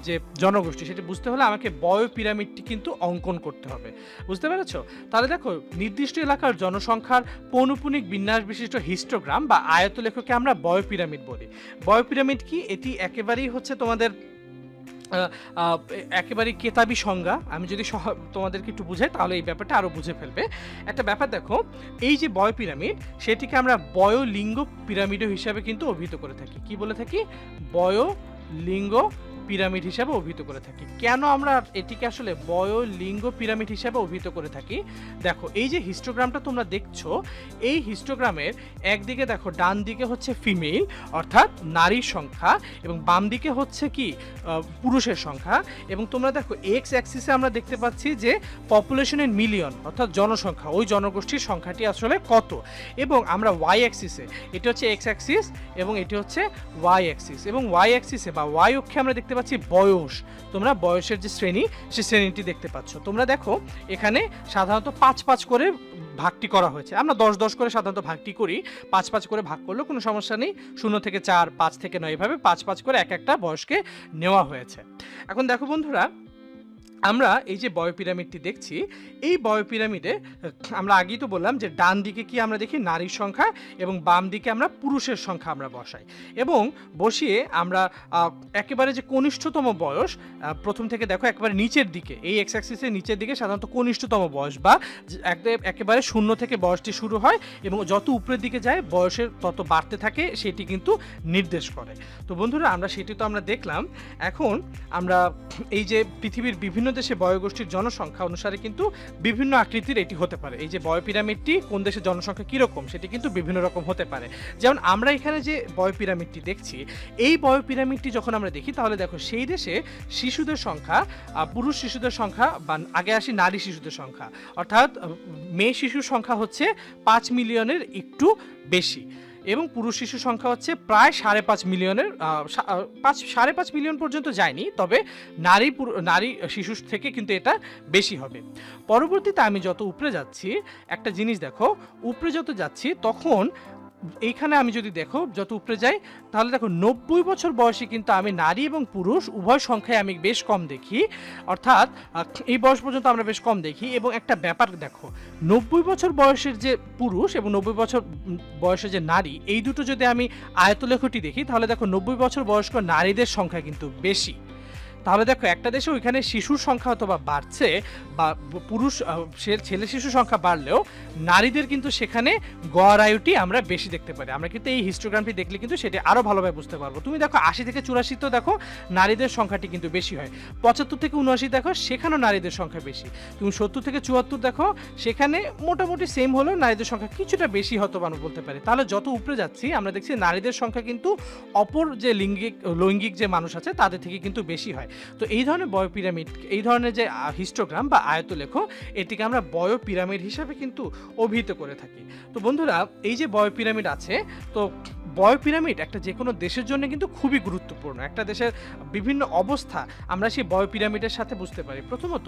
যে জনগোষ্ঠী, সেটি বুঝতে হলে আমাকে বয় পিরামিডটি কিন্তু অঙ্কন করতে হবে। বুঝতে পেরেছো? তাহলে দেখো, নির্দিষ্ট এলাকার জনসংখ্যার পৌনপুনিক বিন্যাস বিশিষ্ট হিস্টোগ্রাম বা আয়তলেখকে আমরা বয় পিরামিড বলি। বয় পিরামিড কি? এটি একেবারেই হচ্ছে তোমাদের একেবারে কেতাবি সংজ্ঞা। আমি যদি তোমাদেরকে একটু বুঝাই তাহলে এই ব্যাপারটা আরো বুঝে ফেলবে। একটা ব্যাপার দেখো, এই যে বয় পিরামিড, সেটিকে আমরা বয়লিঙ্গ পিরামিড হিসাবে কিন্তু অভিহিত করে থাকি। কি বলে থাকি? বয়লিঙ্গ পিরামিড হিসাবে অভিহিত করে থাকি। কেন আমরা এটিকে আসলে বয়লিঙ্গ পিরামিড হিসাবে অভিহিত করে থাকি? দেখো, এই যে হিস্টোগ্রামটা তোমরা দেখছো, এই হিস্টোগ্রামের একদিকে দেখো, ডান দিকে হচ্ছে ফিমেল অর্থাৎ নারীর সংখ্যা, এবং বাম দিকে হচ্ছে কি পুরুষের সংখ্যা। এবং তোমরা দেখো, এক্স অ্যাক্সিসে আমরা দেখতে পাচ্ছি যে পপুলেশনের মিলিয়ন অর্থাৎ জনসংখ্যা, ওই জনগোষ্ঠীর সংখ্যাটি আসলে কত। এবং আমরা ওয়াই অ্যাক্সিসে, এটি হচ্ছে এক্স অ্যাক্সিস এবং এটি হচ্ছে ওয়াই অ্যাক্সিস, এবং ওয়াই অ্যাক্সিসে বা ওয়াই অক্ষে আমরা দেখতে পাচ্ছি বয়স। তোমরা বয়সের যে শ্রেণী, সেই শ্রেণীটি দেখতে পাচ্ছ। তোমরা দেখো, এখানে সাধারণত 5 করে ভাগটি করা হয়েছে। আমরা 10 করে সাধারণত ভাগটি করি, 5 করে ভাগ করলেও কোনো সমস্যা নেই। 0 থেকে 4, 5 থেকে 9, এভাবে 5 করে এক একটা বয়সকে নেওয়া হয়েছে। এখন দেখো বন্ধুরা, আমরা এই যে বয় পিরামিডটি দেখছি, এই বয় পিরামিডে আমরা আগেই তো বললাম যে ডান দিকে কি আমরা দেখি নারীর সংখ্যা, এবং বাম দিকে আমরা পুরুষের সংখ্যা আমরা বসাই, এবং বসিয়ে আমরা একেবারে যে কনিষ্ঠতম বয়স, প্রথম থেকে দেখো একেবারে নিচের দিকে, এই এক্স অ্যাক্সিসের নিচের দিকে সাধারণত কনিষ্ঠতম বয়স বা একেবারে 0 থেকে বয়সটি শুরু হয়, এবং যত উপরের দিকে যায় বয়সের তত বাড়তে থাকে, সেটি কিন্তু নির্দেশ করে। তো বন্ধুরা, আমরা সেটি তো আমরা দেখলাম। এখন আমরা এই যে পৃথিবীর বিভিন্ন দেশে বয়গোষ্ঠীর জনসংখ্যা অনুসারে কিন্তু বিভিন্ন আকৃতির এটি হতে পারে। এই যে বয় পিরামিডটি কোন দেশের জনসংখ্যা কীরকম, সেটি কিন্তু বিভিন্ন রকম হতে পারে। যেমন আমরা এখানে যে বয় পিরামিডটি দেখছি, এই বয় পিরামিডটি যখন আমরা দেখি, তাহলে দেখো সেই দেশে শিশুদের সংখ্যা, পুরুষ শিশুদের সংখ্যা, বা আগে আসি নারী শিশুদের সংখ্যা, অর্থাৎ মেয়ে শিশুর সংখ্যা হচ্ছে 5 মিলিয়নের একটু বেশি, এবং পুরুষ শিশু সংখ্যা হচ্ছে প্রায় 5.5 মিলিয়নের, 5.5 মিলিয়ন পর্যন্ত যায়নি, তবে নারী শিশু থেকে কিন্তু এটা বেশি হবে। পরবর্তীতে আমি যত উপরে যাচ্ছি, একটা জিনিস দেখো, উপরে যত যাচ্ছি তখন এইখানে আমি যদি দেখো যত উপরে যাই, তাহলে দেখো 90 বছর বয়সে কিন্তু আমি নারী এবং পুরুষ উভয় সংখ্যায় আমি বেশ কম দেখি, অর্থাৎ এই বয়স পর্যন্ত আমরা বেশ কম দেখি। এবং একটা ব্যাপার দেখো, 90 বছর বয়সের যে পুরুষ এবং 90 বছর বয়সের যে নারী, এই দুটো যদি আমি আয়তলেখটি দেখি, তাহলে দেখো 90 বছর বয়স্ক নারীদের সংখ্যা কিন্তু বেশি। তাহলে দেখো, একটা দেশে ওইখানে শিশুর সংখ্যা অথবা বাড়ছে, বা পুরুষ ছেলে শিশু সংখ্যা বাড়লেও নারীদের কিন্তু সেখানে গড় আয়ুটি আমরা বেশি দেখতে পারি। আমরা কিন্তু এই হিস্টোগ্রামটি দেখলে কিন্তু সেটি আরও ভালোভাবে বুঝতে পারবো। তুমি দেখো 80 থেকে 84 তো দেখো নারীদের সংখ্যাটি কিন্তু বেশি হয়, 75 থেকে 79 দেখো সেখানেও নারীদের সংখ্যা বেশি, তুমি 70 থেকে 74 দেখো সেখানে মোটামুটি সেম হলেও নারীদের সংখ্যা কিছুটা বেশি হয়তো আমরা বলতে পারি। তাহলে যত উপরে যাচ্ছি আমরা দেখছি নারীদের সংখ্যা কিন্তু অপর যে লৈঙ্গিক যে মানুষ আছে তাদের থেকে কিন্তু বেশি হয়। তো এই ধরনের বয় পিরামিড, এই ধরনের যে হিস্টোগ্রাম বা আয়তলেখ, এটিকে আমরা বয় পিরামিড হিসাবে কিন্তু অভিহিত করে থাকি। তো বন্ধুরা, এই যে বয় পিরামিড আছে, তো বয় পিরামিড একটা যে কোনো দেশের জন্য কিন্তু খুবই গুরুত্বপূর্ণ। একটা দেশের বিভিন্ন অবস্থা আমরা সেই বয় পিরামিডের সাথে বুঝতে পারি। প্রথমত,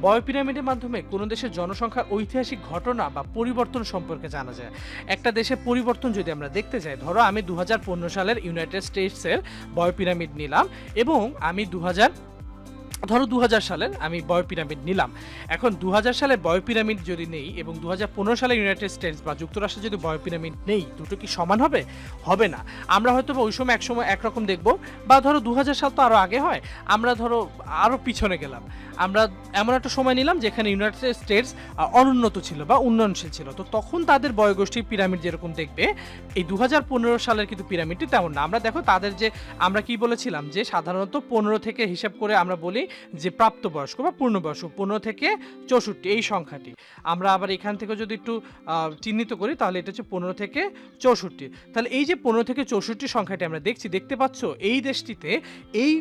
বয় পিরামিডের মাধ্যমে কোনো দেশের জনসংখ্যার ঐতিহাসিক ঘটনা বা পরিবর্তন সম্পর্কে জানা যায়। একটা দেশের পরিবর্তন যদি আমরা দেখতে যাই, ধরো আমি 2015 সালের ইউনাইটেড স্টেটসের বয় পিরামিড নিলাম, এবং আমি ধরো 2000 সালের আমি বয় পিরামিড নিলাম। এখন 2000 সালে বয় পিরামিড যদি নেই এবং 2015 সালে ইউনাইটেড স্টেটস বা যুক্তরাষ্ট্রে যদি বয় পিরামিড নেই, দুটো কি সমান হবে? হবে না। আমরা হয়তো বা ওই সময় একসময় একরকম দেখব, বা ধরো 2000 সাল তো আরও আগে হয়, আমরা ধরো আরও পিছনে গেলাম, আমরা এমন একটা সময় নিলাম যেখানে ইউনাইটেড স্টেটস অনুন্নত ছিল বা উন্নয়নশীল ছিল, তো তখন তাদের বয়গোষ্ঠীর পিরামিড যেরকম দেখবে, এই 2015 সালের কিন্তু পিরামিডটি তেমন না। আমরা দেখো তাদের যে, আমরা কি বলেছিলাম যে সাধারণত 15 থেকে হিসাব করে আমরা বলি যে প্রাপ্তবয়স্ক বা পূর্ণবয়স্ক, 15 থেকে 64 এই সংখ্যাটি। আমরা আবার এখান থেকে যদি একটু চিহ্নিত করি তাহলে এটা হচ্ছে 15 থেকে 64। তাহলে এই যে 15 থেকে 64 সংখ্যাটি আমরা দেখতে পাচ্ছ এই দেশটিতে এই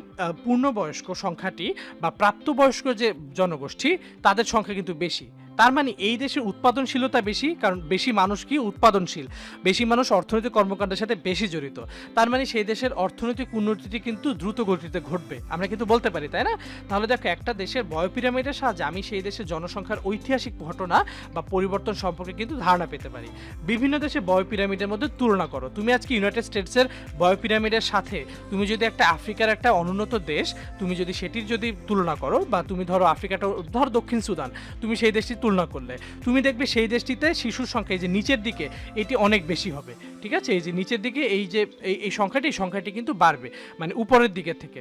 পূর্ণবয়স্ক সংখ্যাটি বা প্রাপ্তবয়স্ক যে জনগোষ্ঠী তাদের সংখ্যা কিন্তু বেশি। তার মানে এই দেশের উৎপাদনশীলতা বেশি, কারণ বেশি মানুষ কি উৎপাদনশীল, বেশি মানুষ অর্থনৈতিক কর্মকাণ্ডের সাথে বেশি জড়িত। তার মানে সেই দেশের অর্থনৈতিক উন্নতিটি কিন্তু দ্রুত গতিতে ঘটবে, আমরা কিন্তু বলতে পারি, তাই না? তাহলে দেখো একটা দেশের বয় পিরামিডের সাহায্যে আমি সেই দেশের জনসংখ্যার ঐতিহাসিক ঘটনা বা পরিবর্তন সম্পর্কে কিন্তু ধারণা পেতে পারি। বিভিন্ন দেশে বয় পিরামিডের মধ্যে তুলনা করো। তুমি আজকে ইউনাইটেড স্টেটসের বয় পিরামিডের সাথে তুমি যদি একটা আফ্রিকার একটা অনুন্নত দেশ, তুমি যদি সেটির যদি তুলনা করো, বা তুমি ধরো আফ্রিকাটা, ধরো দক্ষিণ সুদান, তুমি সেই দেশটি তুলনা করলে তুমি দেখবে সেই দেশটিতে শিশুর সংখ্যা এই যে নিচের দিকে এটি অনেক বেশি হবে। ঠিক আছে, এই যে নিচের দিকে এই যে এই সংখ্যাটি কিন্তু বাড়বে, মানে উপরের দিকের থেকে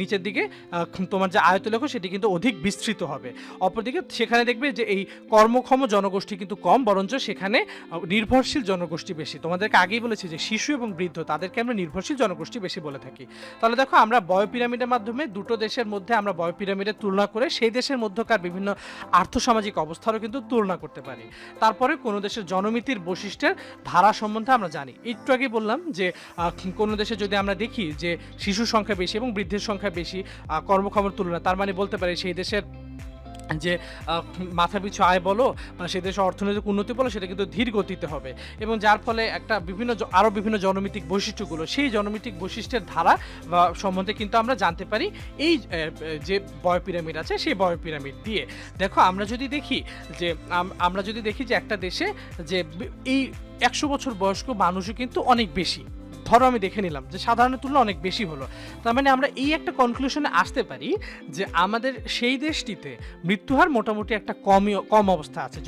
নিচের দিকে তোমার যে আয়তলেখ সেটি কিন্তু অধিক বিস্তৃত হবে। অপরদিকে সেখানে দেখবে যে এই কর্মক্ষম জনগোষ্ঠী কিন্তু কম, বরঞ্চ সেখানে নির্ভরশীল জনগোষ্ঠী বেশি। তোমাদেরকে আগেই বলেছি যে শিশু এবং বৃদ্ধ তাদেরকে আমরা নির্ভরশীল জনগোষ্ঠী বেশি বলে থাকি। তাহলে দেখো আমরা বয় পিরামিডের মাধ্যমে দুটো দেশের মধ্যে আমরা বয় পিরামিডের তুলনা করে সেই দেশের মধ্যকার বিভিন্ন আর্থসামাজিক অবস্থারও কিন্তু তুলনা করতে পারি। তারপরে কোনো দেশের জনমিতির বৈশিষ্ট্যের ধারা সম্বন্ধে আমরা জানি। একটু আগে বললাম যে কোনো দেশে যদি আমরা দেখি যে শিশুর সংখ্যা বেশি এবং বৃদ্ধের সংখ্যা বেশি কর্মক্ষমের তুলনা, তার মানে বলতে পারি সেই দেশের যে মাথাপিছু আয় বলো বা সে দেশে অর্থনৈতিক উন্নতি বলো সেটা কিন্তু ধীর গতিতে হবে, এবং যার ফলে একটা আরও বিভিন্ন জনমিতিক বৈশিষ্ট্যগুলো, সেই জনমিতিক বৈশিষ্ট্যের ধারা বা সম্বন্ধে কিন্তু আমরা জানতে পারি এই যে বয় পিরামিড আছে সেই বয় পিরামিড দিয়ে। দেখো আমরা যদি দেখি যে একটা দেশে যে এই 100 বছর বয়স্ক মানুষও কিন্তু অনেক বেশি, ধরো আমি দেখে নিলাম যে সাধারণের তুলনায় অনেক বেশি হলো, তার মানে আমরা এই একটা কনক্লুশনে আসতে পারি যে আমাদের সেই দেশটিতে মৃত্যুহার মোটামুটি একটা কম অবস্থা আছে।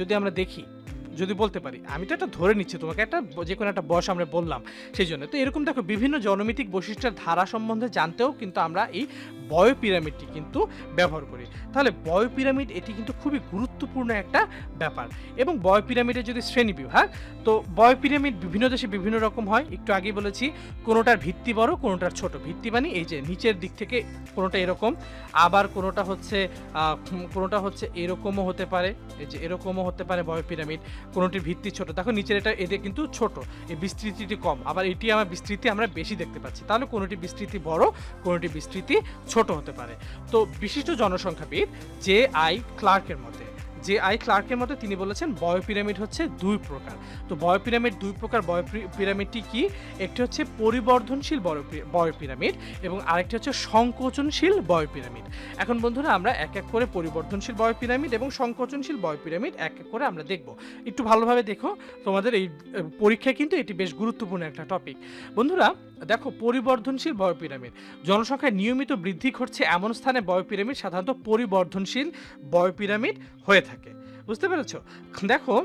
যদি বলতে পারি, আমি তো এটা ধরে নিচ্ছি, তোমাকে একটা যে কোনো একটা বয়স আমরা বললাম সেই জন্য। তো এরকম দেখো বিভিন্ন জনমিতিক বৈশিষ্ট্যের ধারা সম্বন্ধে জানতেও কিন্তু আমরা এই বয় পিরামিডটি কিন্তু ব্যবহার করি। তাহলে বয় পিরামিড এটি কিন্তু খুবই গুরুত্বপূর্ণ একটা ব্যাপার। এবং বয় পিরামিডের যদি শ্রেণী বিভাগ, তো বয় পিরামিড বিভিন্ন দেশে বিভিন্ন রকম হয়। একটু আগেই বলেছি কোনোটার ভিত্তি বড়, কোনোটার ছোট। ভিত্তি মানে এই যে নিচের দিক থেকে কোনোটা এরকম, আবার কোনোটা হচ্ছে এরকমও হতে পারে, এই যে এরকমও হতে পারে বয় পিরামিড। কোনোটির ভিত্তি ছোট, দেখো নিচের এদের কিন্তু ছোট, এই বিস্তৃতিটি কম, আবার এটি আমার বিস্তৃতি আমরা বেশি দেখতে পাচ্ছি। তাহলে কোনোটি বিস্তৃতি বড়, কোনোটি বিস্তৃতি ছোট হতে পারে। তো বিশিষ্ট জনসংখ্যাবিদ জে.আই. ক্লার্কের মতে তিনি বলেছেন বয় পিরামিড হচ্ছে দুই প্রকার। তো বয় পিরামিড দুই প্রকার। বয় পিরামিডটি কি? একটি হচ্ছে পরিবর্ধনশীল বয় পিরামিড এবং আরেকটি হচ্ছে সংকোচনশীল বয় পিরামিড। এখন বন্ধুরা আমরা এক এক করে পরিবর্ধনশীল বয় পিরামিড এবং সংকোচনশীল বয় পিরামিড এক এক করে আমরা দেখব। একটু ভালোভাবে দেখো, তোমাদের এই পরীক্ষায় কিন্তু এটি বেশ গুরুত্বপূর্ণ একটা টপিক। বন্ধুরা দেখো, পরিবর্ধনশীল বয় পিরামিড, জনসংখ্যায় নিয়মিত বৃদ্ধি ঘটছে এমন স্থানে বয় পিরামিড সাধারণত পরিবর্ধনশীল বয় পিরামিড হয়ে থাকে। বুঝতে পেরেছো? দেখো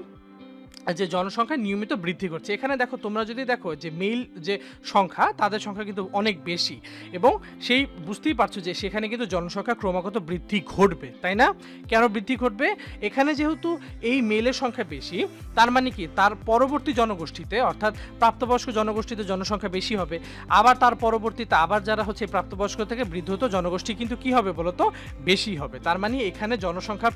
যে জনসংখ্যা নিয়মিত বৃদ্ধি করছে, এখানে দেখো তোমরা যদি দেখো যে মেল যে সংখ্যা তাদের সংখ্যা কিন্তু অনেক বেশি, এবং সেই বুঝতেই পারছো যে সেখানে কিন্তু জনসংখ্যা ক্রমাগত বৃদ্ধি ঘটবে, তাই না? কেন বৃদ্ধি ঘটবে? এখানে যেহেতু এই মেলের সংখ্যা বেশি, তার মানে কি তার পরবর্তী জনগোষ্ঠীতে অর্থাৎ প্রাপ্তবয়স্ক জনগোষ্ঠীতে জনসংখ্যা বেশি হবে, আবার তার পরবর্তীতে আবার যারা হচ্ছে প্রাপ্তবয়স্ক থেকে বৃদ্ধত জনগোষ্ঠী কিন্তু কি হবে বলো তো? বেশি হবে। তার মানে এখানে জনসংখ্যার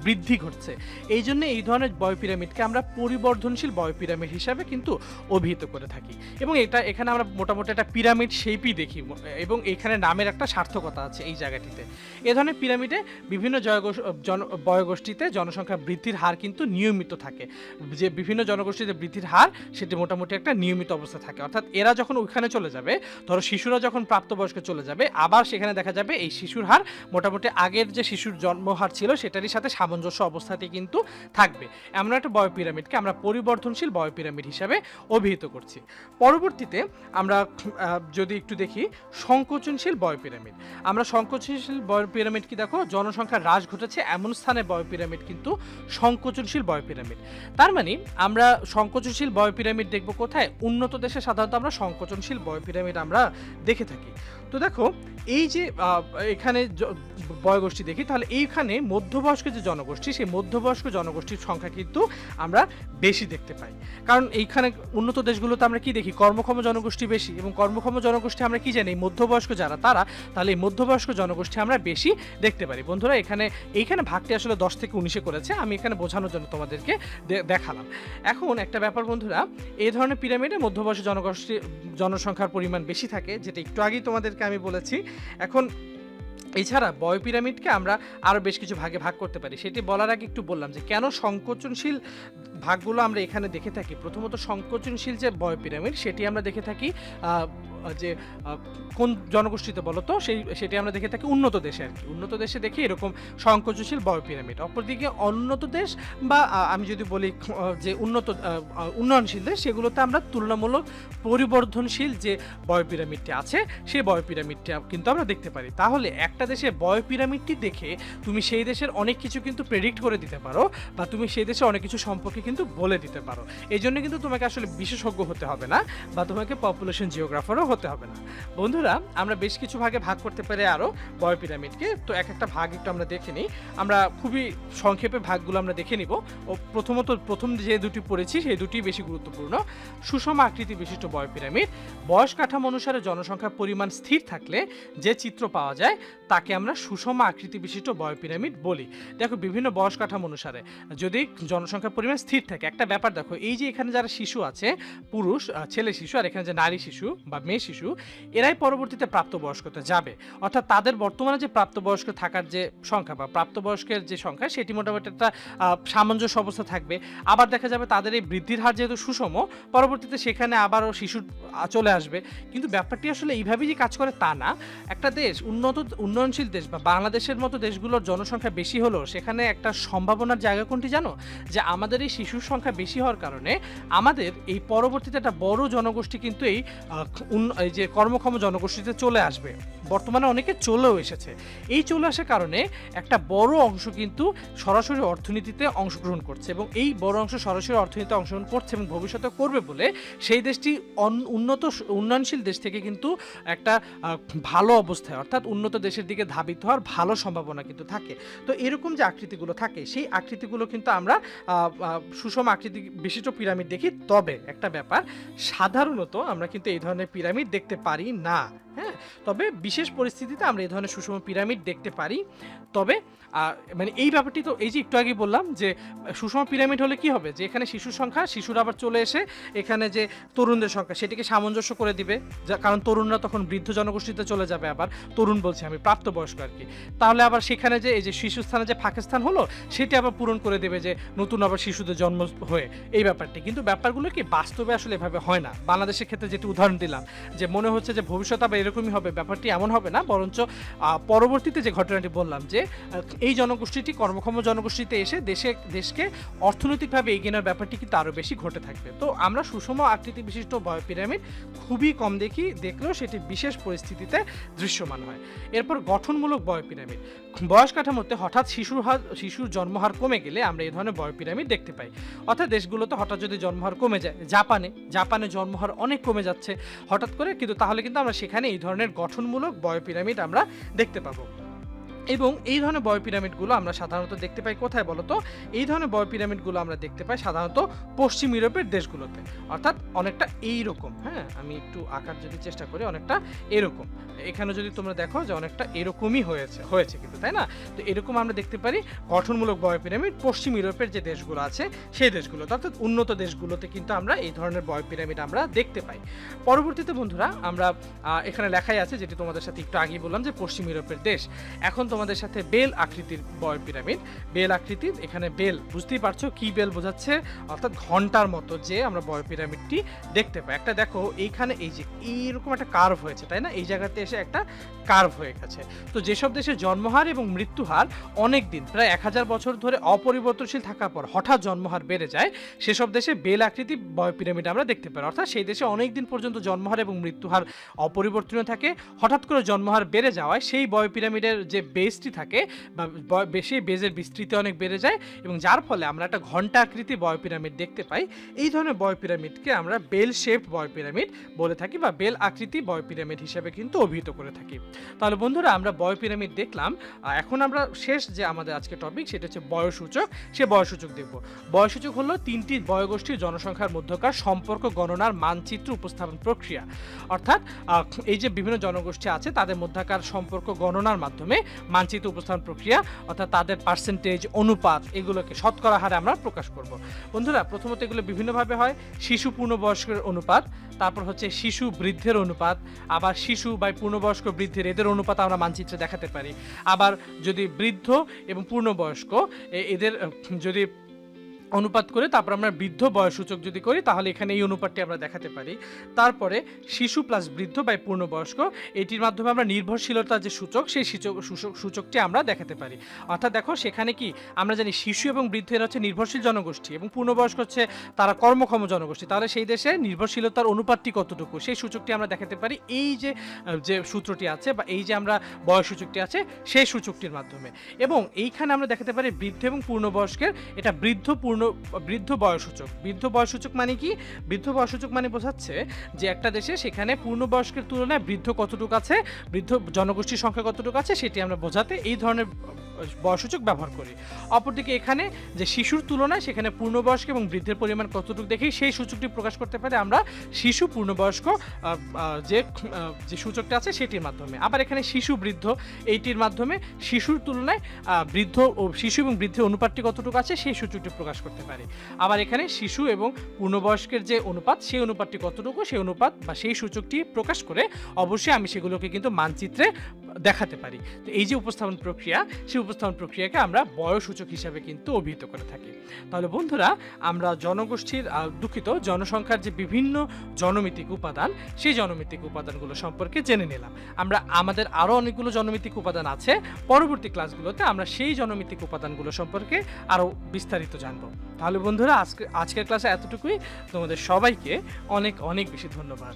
বৃদ্ধি ঘটছে। এই জন্য এই ধরনের বয় পিরামিডকে আমরা পরিবর্ধনশীল বয় পিরামিড হিসাবে কিন্তু অভিহিত করে থাকি। এবং এখানে আমরা মোটামুটি একটা পিরামিড শেপই দেখি, এবং এখানে নামের একটা সার্থকতা আছে এই জায়গাটিতে। এ ধরনের পিরামিডে বিভিন্ন বয়গোষ্ঠীতে জনসংখ্যা বৃদ্ধির হার কিন্তু নিয়মিত থাকে। যে বিভিন্ন জনগোষ্ঠীতে বৃদ্ধির হার সেটি মোটামুটি একটা নিয়মিত অবস্থা থাকে, অর্থাৎ এরা যখন ওইখানে চলে যাবে, ধরো শিশুরা যখন প্রাপ্তবয়স্ক চলে যাবে, আবার সেখানে দেখা যাবে এই শিশুর হার মোটামুটি আগের যে শিশুর জন্মহার ছিল সেটারই সাথে সামঞ্জস্য অবস্থাতে কিন্তু থাকবে। এমন একটা বয় পিরামিড পিরামিডকে আমরা পরিবর্ধনশীল বয় পিরামিড হিসাবে অভিহিত করছি। পরবর্তীতে আমরা যদি একটু দেখি সংকোচনশীল বয় পিরামিড। আমরা সংকোচনশীল বয় পিরামিড কি দেখো, জনসংখ্যার হ্রাস ঘটেছে এমন স্থানে বয় পিরামিড কিন্তু সংকোচনশীল বয় পিরামিড। তার মানে আমরা সংকোচনশীল বয় পিরামিড দেখব কোথায়? উন্নত দেশে সাধারণত আমরা সংকোচনশীল বয় পিরামিড আমরা দেখে থাকি। তো দেখো এই যে এখানে বয়গোষ্ঠী দেখি, তাহলে এইখানে মধ্যবয়স্ক যে জনগোষ্ঠী, সেই মধ্যবয়স্ক জনগোষ্ঠীর সংখ্যা কিন্তু আমরা বেশি দেখতে পাই। কারণ এইখানে উন্নত দেশগুলোতে আমরা কি দেখি, কর্মক্ষম জনগোষ্ঠী বেশি, এবং কর্মক্ষম জনগোষ্ঠী আমরা কি জানি, মধ্যবয়স্ক যারা তারা, তাহলে এই মধ্যবয়স্ক জনগোষ্ঠী আমরা বেশি দেখতে পারি। বন্ধুরা এইখানে ভাগটি আসলে 10 থেকে 19-এ করেছে, আমি এখানে বোঝানোর জন্য তোমাদেরকে দেখালাম। এখন একটা ব্যাপার বন্ধুরা, এই ধরনের পিরামিডে মধ্যবয়স্ক জনসংখ্যার পরিমাণ বেশি থাকে, যেটা একটু আগেই তোমাদেরকে আমি বলেছি। এখন এছাড়া বয় পিরামিডকে আমরা আরও বেশ কিছু ভাগে ভাগ করতে পারি। সেটি বলার আগে একটু বললাম যে কেন সংকোচনশীল ভাগগুলো আমরা এখানে দেখে থাকি। প্রথমত সংকোচনশীল যে বয় পিরামিড সেটি আমরা দেখে থাকি যে কোন জনগোষ্ঠীতে বলো তো, সেটি আমরা দেখে থাকি উন্নত দেশে আর কি। উন্নত দেশে দেখি এরকম সংকোচনশীল বয় পিরামিড। অপরদিকে উন্নত দেশ বা আমি যদি বলি যে উন্নয়নশীল দেশ, সেগুলোতে আমরা তুলনামূলক পরিবর্ধনশীল যে বয় পিরামিডটি আছে সেই বয় পিরামিডটি কিন্তু আমরা দেখতে পারি। তাহলে একটা দেশের বয় পিরামিডটি দেখে তুমি সেই দেশের অনেক কিছু কিন্তু প্রেডিক্ট করে দিতে পারো, বা তুমি সেই দেশের অনেক কিছু সম্পর্কে কিন্তু বলে দিতে পারো। এই জন্য কিন্তু তোমাকে আসলে বিশেষজ্ঞ হতে হবে না, বা তোমাকে পপুলেশন জিওগ্রাফারও হতে হবে না। বন্ধুরা আমরা বেশ কিছু ভাগে ভাগ করতে পারি আরও বয় পিরামিডকে। তো একটা ভাগ একটু আমরা দেখে নিই। আমরা খুবই সংক্ষেপে ভাগগুলো আমরা দেখে নিব। প্রথম যে দুটি পড়েছি সেই দুটি বেশি গুরুত্বপূর্ণ। সুষম আকৃতি বিশিষ্ট বয় পিরামিড। বয়স কাঠামো অনুসারে জনসংখ্যার পরিমাণ স্থির থাকলে যে চিত্র পাওয়া যায় তাকে আমরা সুষম আকৃতি বিশিষ্ট বয় পিরামিড বলি। দেখো বিভিন্ন বয়স কাঠামো অনুসারে যদি জনসংখ্যার পরিমাণ স্থির থাকে, একটা ব্যাপার দেখো, এই যে এখানে যারা শিশু আছে, পুরুষ ছেলে শিশু, আর এখানে যে নারী শিশু বা মেয়ে শিশু, এরাই পরবর্তীতে প্রাপ্তবয়স্কতে যাবে। অর্থাৎ তাদের বর্তমানে যে প্রাপ্তবয়স্ক থাকার যে সংখ্যা বা প্রাপ্তবয়স্কের যে সংখ্যা, সেটি মোটামুটি একটা সামঞ্জস্য অবস্থা থাকবে। আবার দেখা যাবে তাদের এই বৃদ্ধির হার যেহেতু সুষম, পরবর্তীতে সেখানে আবারও শিশু চলে আসবে। কিন্তু ব্যাপারটি আসলে এইভাবেই যে কাজ করে তা না। একটা দেশ উন্নয়নশীল দেশ বা বাংলাদেশের মতো দেশগুলোর জনসংখ্যা বেশি হলেও সেখানে একটা সম্ভাবনার জায়গা কোনটি জানো? যে আমাদের এই শিশুর সংখ্যা বেশি হওয়ার কারণে আমাদের এই পরবর্তীতে একটা বড় জনগোষ্ঠী কিন্তু এই যে কর্মক্ষম জনগোষ্ঠীতে চলে আসবে। বর্তমানে অনেকে চলেও এসেছে। এই চলে আসার কারণে একটা বড় অংশ কিন্তু সরাসরি অর্থনীতিতে অংশগ্রহণ করছে, এবং এই বড় অংশ সরাসরি অর্থনীতিতে অংশগ্রহণ করছে এবং ভবিষ্যতে করবে বলে সেই দেশটি উন্নয়নশীল দেশ থেকে কিন্তু একটা ভালো অবস্থায়, অর্থাৎ উন্নত দেশের দিকে ধাবিত হওয়ার ভালো সম্ভাবনা কিন্তু থাকে। তো এরকম যে আকৃতিগুলো থাকে, সেই আকৃতিগুলো কিন্তু আমরা সুষম আকৃতি বিশিষ্ট পিরামিড দেখি। তবে একটা ব্যাপার, সাধারণত আমরা কিন্তু এই ধরনের পিরামিড দেখতে পারি না। হ্যাঁ, তবে বিশেষ পরিস্থিতিতে আমরা এই ধরনের সুষম পিরামিড দেখতে পারি। তবে মানে এই ব্যাপারটি তো এই যে একটু আগে বললাম যে সুষম পিরামিড হলে কি হবে, যে এখানে শিশুর সংখ্যা, শিশুরা আবার চলে এসে এখানে যে তরুণদের সংখ্যা সেটিকে সামঞ্জস্য করে দিবে, কারণ তরুণরা তখন বৃদ্ধ জনগোষ্ঠীতে চলে যাবে। আবার তরুণ বলছি আমি, প্রাপ্তবয়স্ক আর কি। তাহলে আবার সেখানে যে এই যে শিশু স্থানে যে ফাঁকস্থান হলো সেটি আবার পূরণ করে দেবে যে নতুন আবার শিশুদের জন্ম হয়ে, এই ব্যাপারটি। কিন্তু ব্যাপারগুলো কি বাস্তবে আসলে এভাবে হয় না। বাংলাদেশের ক্ষেত্রে যেটি উদাহরণ দিলাম, যে মনে হচ্ছে যে ভবিষ্যতে আবার এরকমই হবে, ব্যাপারটি এমন হবে না। বরঞ্চ পরবর্তীতে যে ঘটনাটি বললাম যে এই জনগোষ্ঠীটি কর্মক্ষম জনগোষ্ঠীতে এসে দেশকে অর্থনৈতিকভাবে এগিয়ে নেওয়ার ব্যাপারটি কিন্তু আরও বেশি ঘটে থাকবে। তো আমরা সুষম আকৃতি বিশিষ্ট বয় পিরামিড খুবই কম দেখি, দেখলেও সেটি বিশেষ পরিস্থিতিতে দৃশ্যমান হয়। এরপর গঠনমূলক বয় পিরামিড। বয়স কাঠামোতে হঠাৎ শিশুর জন্মহার কমে গেলে আমরা এই ধরনের বয় পিরামিড দেখতে পাই। অর্থাৎ দেশগুলোতে হঠাৎ যদি জন্মহার কমে যায়, জাপানে জন্মহার অনেক কমে যাচ্ছে হঠাৎ করে, কিন্তু তাহলে কিন্তু আমরা সেখানে এই ধরনের গঠনমূলক বয় পিরামিড আমরা দেখতে পাবো। এবং এই ধরনের বয় পিরামিডগুলো আমরা সাধারণত দেখতে পাই কোথায় বলো তো? এই ধরনের বয় পিরামিডগুলো আমরা দেখতে পাই সাধারণত পশ্চিম ইউরোপের দেশগুলোতে, অর্থাৎ অনেকটা এইরকম। হ্যাঁ, আমি একটু আঁকার যদি চেষ্টা করি, অনেকটা এরকম। এখানে যদি তোমরা দেখো যে অনেকটা এরকমই হয়েছে কিন্তু, তাই না? তো এরকম আমরা দেখতে পারি গঠনমূলক বয় পিরামিড পশ্চিম ইউরোপের যে দেশগুলো আছে সেই দেশগুলোতে, অর্থাৎ উন্নত দেশগুলোতে কিন্তু আমরা এই ধরনের বয় পিরামিড আমরা দেখতে পাই। পরবর্তীতে বন্ধুরা আমরা এখানে লেখাই আছে, যেটি তোমাদের সাথে একটু আগেই বললাম, যে পশ্চিম ইউরোপের দেশ। এখন তোমাদের সাথে বেল আকৃতির বয় পিরামিড। বেল আকৃতির, এখানে বেল বুঝতেই পারছো কি বেল বোঝাচ্ছে, অর্থাৎ ঘন্টার মতো যে আমরা বয় পিরামিডটি দেখতে পাই। একটা দেখো এইখানে এই যে এইরকম একটা কার্ভ হয়েছে, তাই না? এই জায়গাতে এসে একটা কার্ভ হয়ে গেছে। তো যেসব দেশে জন্মহার এবং মৃত্যুহার অনেক দিন, প্রায় 1000 বছর ধরে অপরিবর্তনশীল থাকার পর হঠাৎ জন্মহার বেড়ে যায়, সেসব দেশে বেল আকৃতি বয় পিরামিড আমরা দেখতে পাই। অর্থাৎ সেই দেশে অনেক দিন পর্যন্ত জন্মহার এবং মৃত্যুহার অপরিবর্তনীয় থাকে, হঠাৎ করে জন্মহার বেড়ে যাওয়ায় সেই বয় পিরামিডের যে বেসটি থাকে বা বেশি বেজের বিস্তৃতি অনেক বেড়ে যায়, এবং যার ফলে আমরা একটা ঘন্টা আকৃতি বয় পিরামিড দেখতে পাই। এই ধরনের বয় পিরামিডকে আমরা বেল শেপ বয় পিরামিড বলে থাকি বা বেল আকৃতি বয় পিরামিড হিসেবে কিন্তু অভিহিত করে থাকি। তাহলে বন্ধুরা আমরা বয় পিরামিড দেখলাম, এখন আমরা শেষ যে আমাদের আজকে টপিক সেটা হচ্ছে বয়সূচক। সে বয়সূচক দেখব। বয়সূচক হলো তিনটি বয়গোষ্ঠীর জনসংখ্যার মধ্যকার সম্পর্ক গণনার মানচিত্র উপস্থাপন প্রক্রিয়া। অর্থাৎ এই যে বিভিন্ন জনগোষ্ঠী আছে তাদের মধ্যকার সম্পর্ক গণনার মাধ্যমে মানচিত্র উপস্থাপন প্রক্রিয়া, অর্থাৎ তাদের পার্সেন্টেজ, অনুপাত, এগুলোকে শতকরা হারে আমরা প্রকাশ করব। বন্ধুরা প্রথমত এগুলো বিভিন্নভাবে হয়। শিশু পূর্ণবয়স্কের অনুপাত, তারপর হচ্ছে শিশু বৃদ্ধের অনুপাত, আবার শিশু বা পূর্ণবয়স্ক বৃদ্ধের এদের অনুপাত আমরা মানচিত্রে দেখাতে পারি। আবার যদি বৃদ্ধ এবং পূর্ণবয়স্ক এদের যদি অনুপাত করে তারপর আমরা বৃদ্ধ বয়সূচক যদি করি তাহলে এখানে এই অনুপাতটি আমরা দেখাতে পারি। তারপরে শিশু প্লাস বৃদ্ধ বাই পূর্ণবয়স্ক, এটির মাধ্যমে আমরা নির্ভরশীলতার যে সূচক সেই সূচকটি আমরা দেখাতে পারি। অর্থাৎ দেখো সেখানে কি আমরা জানি শিশু এবং বৃদ্ধ এরা হচ্ছে নির্ভরশীল জনগোষ্ঠী এবং পূর্ণবয়স্ক হচ্ছে তারা কর্মক্ষম জনগোষ্ঠী, তাহলে সেই দেশে নির্ভরশীলতার অনুপাতটি কতটুকু সেই সূচকটি আমরা দেখাতে পারি এই যে সূত্রটি আছে বা এই যে আমরা বয়সূচকটি আছে সেই সূচকটির মাধ্যমে। এবং এইখানে আমরা দেখাতে পারি বৃদ্ধ এবং পূর্ণবয়স্কের এটা বৃদ্ধ বয়সূচক। বৃদ্ধ বয়সূচক মানে কি? বৃদ্ধ বয়সূচক মানে বোঝাচ্ছে যে একটা দেশে সেখানে পূর্ণবয়স্কের তুলনায় বৃদ্ধ কতটুকু আছে, বৃদ্ধ জনগোষ্ঠীর সংখ্যা কতটুকু আছে সেটি আমরা বোঝাতে এই ধরনের বয়সূচক ব্যবহার করি। অপরদিকে এখানে যে শিশুর তুলনায় সেখানে পূর্ণবয়স্ক এবং বৃদ্ধের পরিমাণ কতটুকু দেখেই সেই সূচকটি প্রকাশ করতে পারি আমরা শিশু পূর্ণবয়স্ক যে সূচকটা আছে সেটির মাধ্যমে। আবার এখানে শিশু বৃদ্ধ এইটির মাধ্যমে শিশুর তুলনায় বৃদ্ধ ও শিশু এবং বৃদ্ধের অনুপাতটি কতটুকু আছে সেই সূচকটি প্রকাশ করতে পারি। আবার এখানে শিশু এবং পূর্ণবয়স্কের যে অনুপাত সেই অনুপাতটি কতটুকু সেই অনুপাত বা সেই সূচকটি প্রকাশ করে অবশ্যই আমি সেগুলোকে কিন্তু মানচিত্রে দেখাতে পারি। তো এই যে উপস্থাপন প্রক্রিয়া, সেই উপস্থাপন প্রক্রিয়াকে আমরা বয়সূচক হিসাবে কিন্তু অভিহিত করে থাকি। তাহলে বন্ধুরা আমরা জনগোষ্ঠীর জনসংখ্যার যে বিভিন্ন জনমিতিক উপাদান সেই জনমিতিক উপাদানগুলো সম্পর্কে জেনে নিলাম। আমরা আমাদের আরও অনেকগুলো জনমিতিক উপাদান আছে, পরবর্তী ক্লাসগুলোতে আমরা সেই জনমিতিক উপাদানগুলো সম্পর্কে আরও বিস্তারিত জানবো। তাহলে বন্ধুরা আজকের ক্লাসে এতটুকুই। তোমাদের সবাইকে অনেক অনেক বেশি ধন্যবাদ।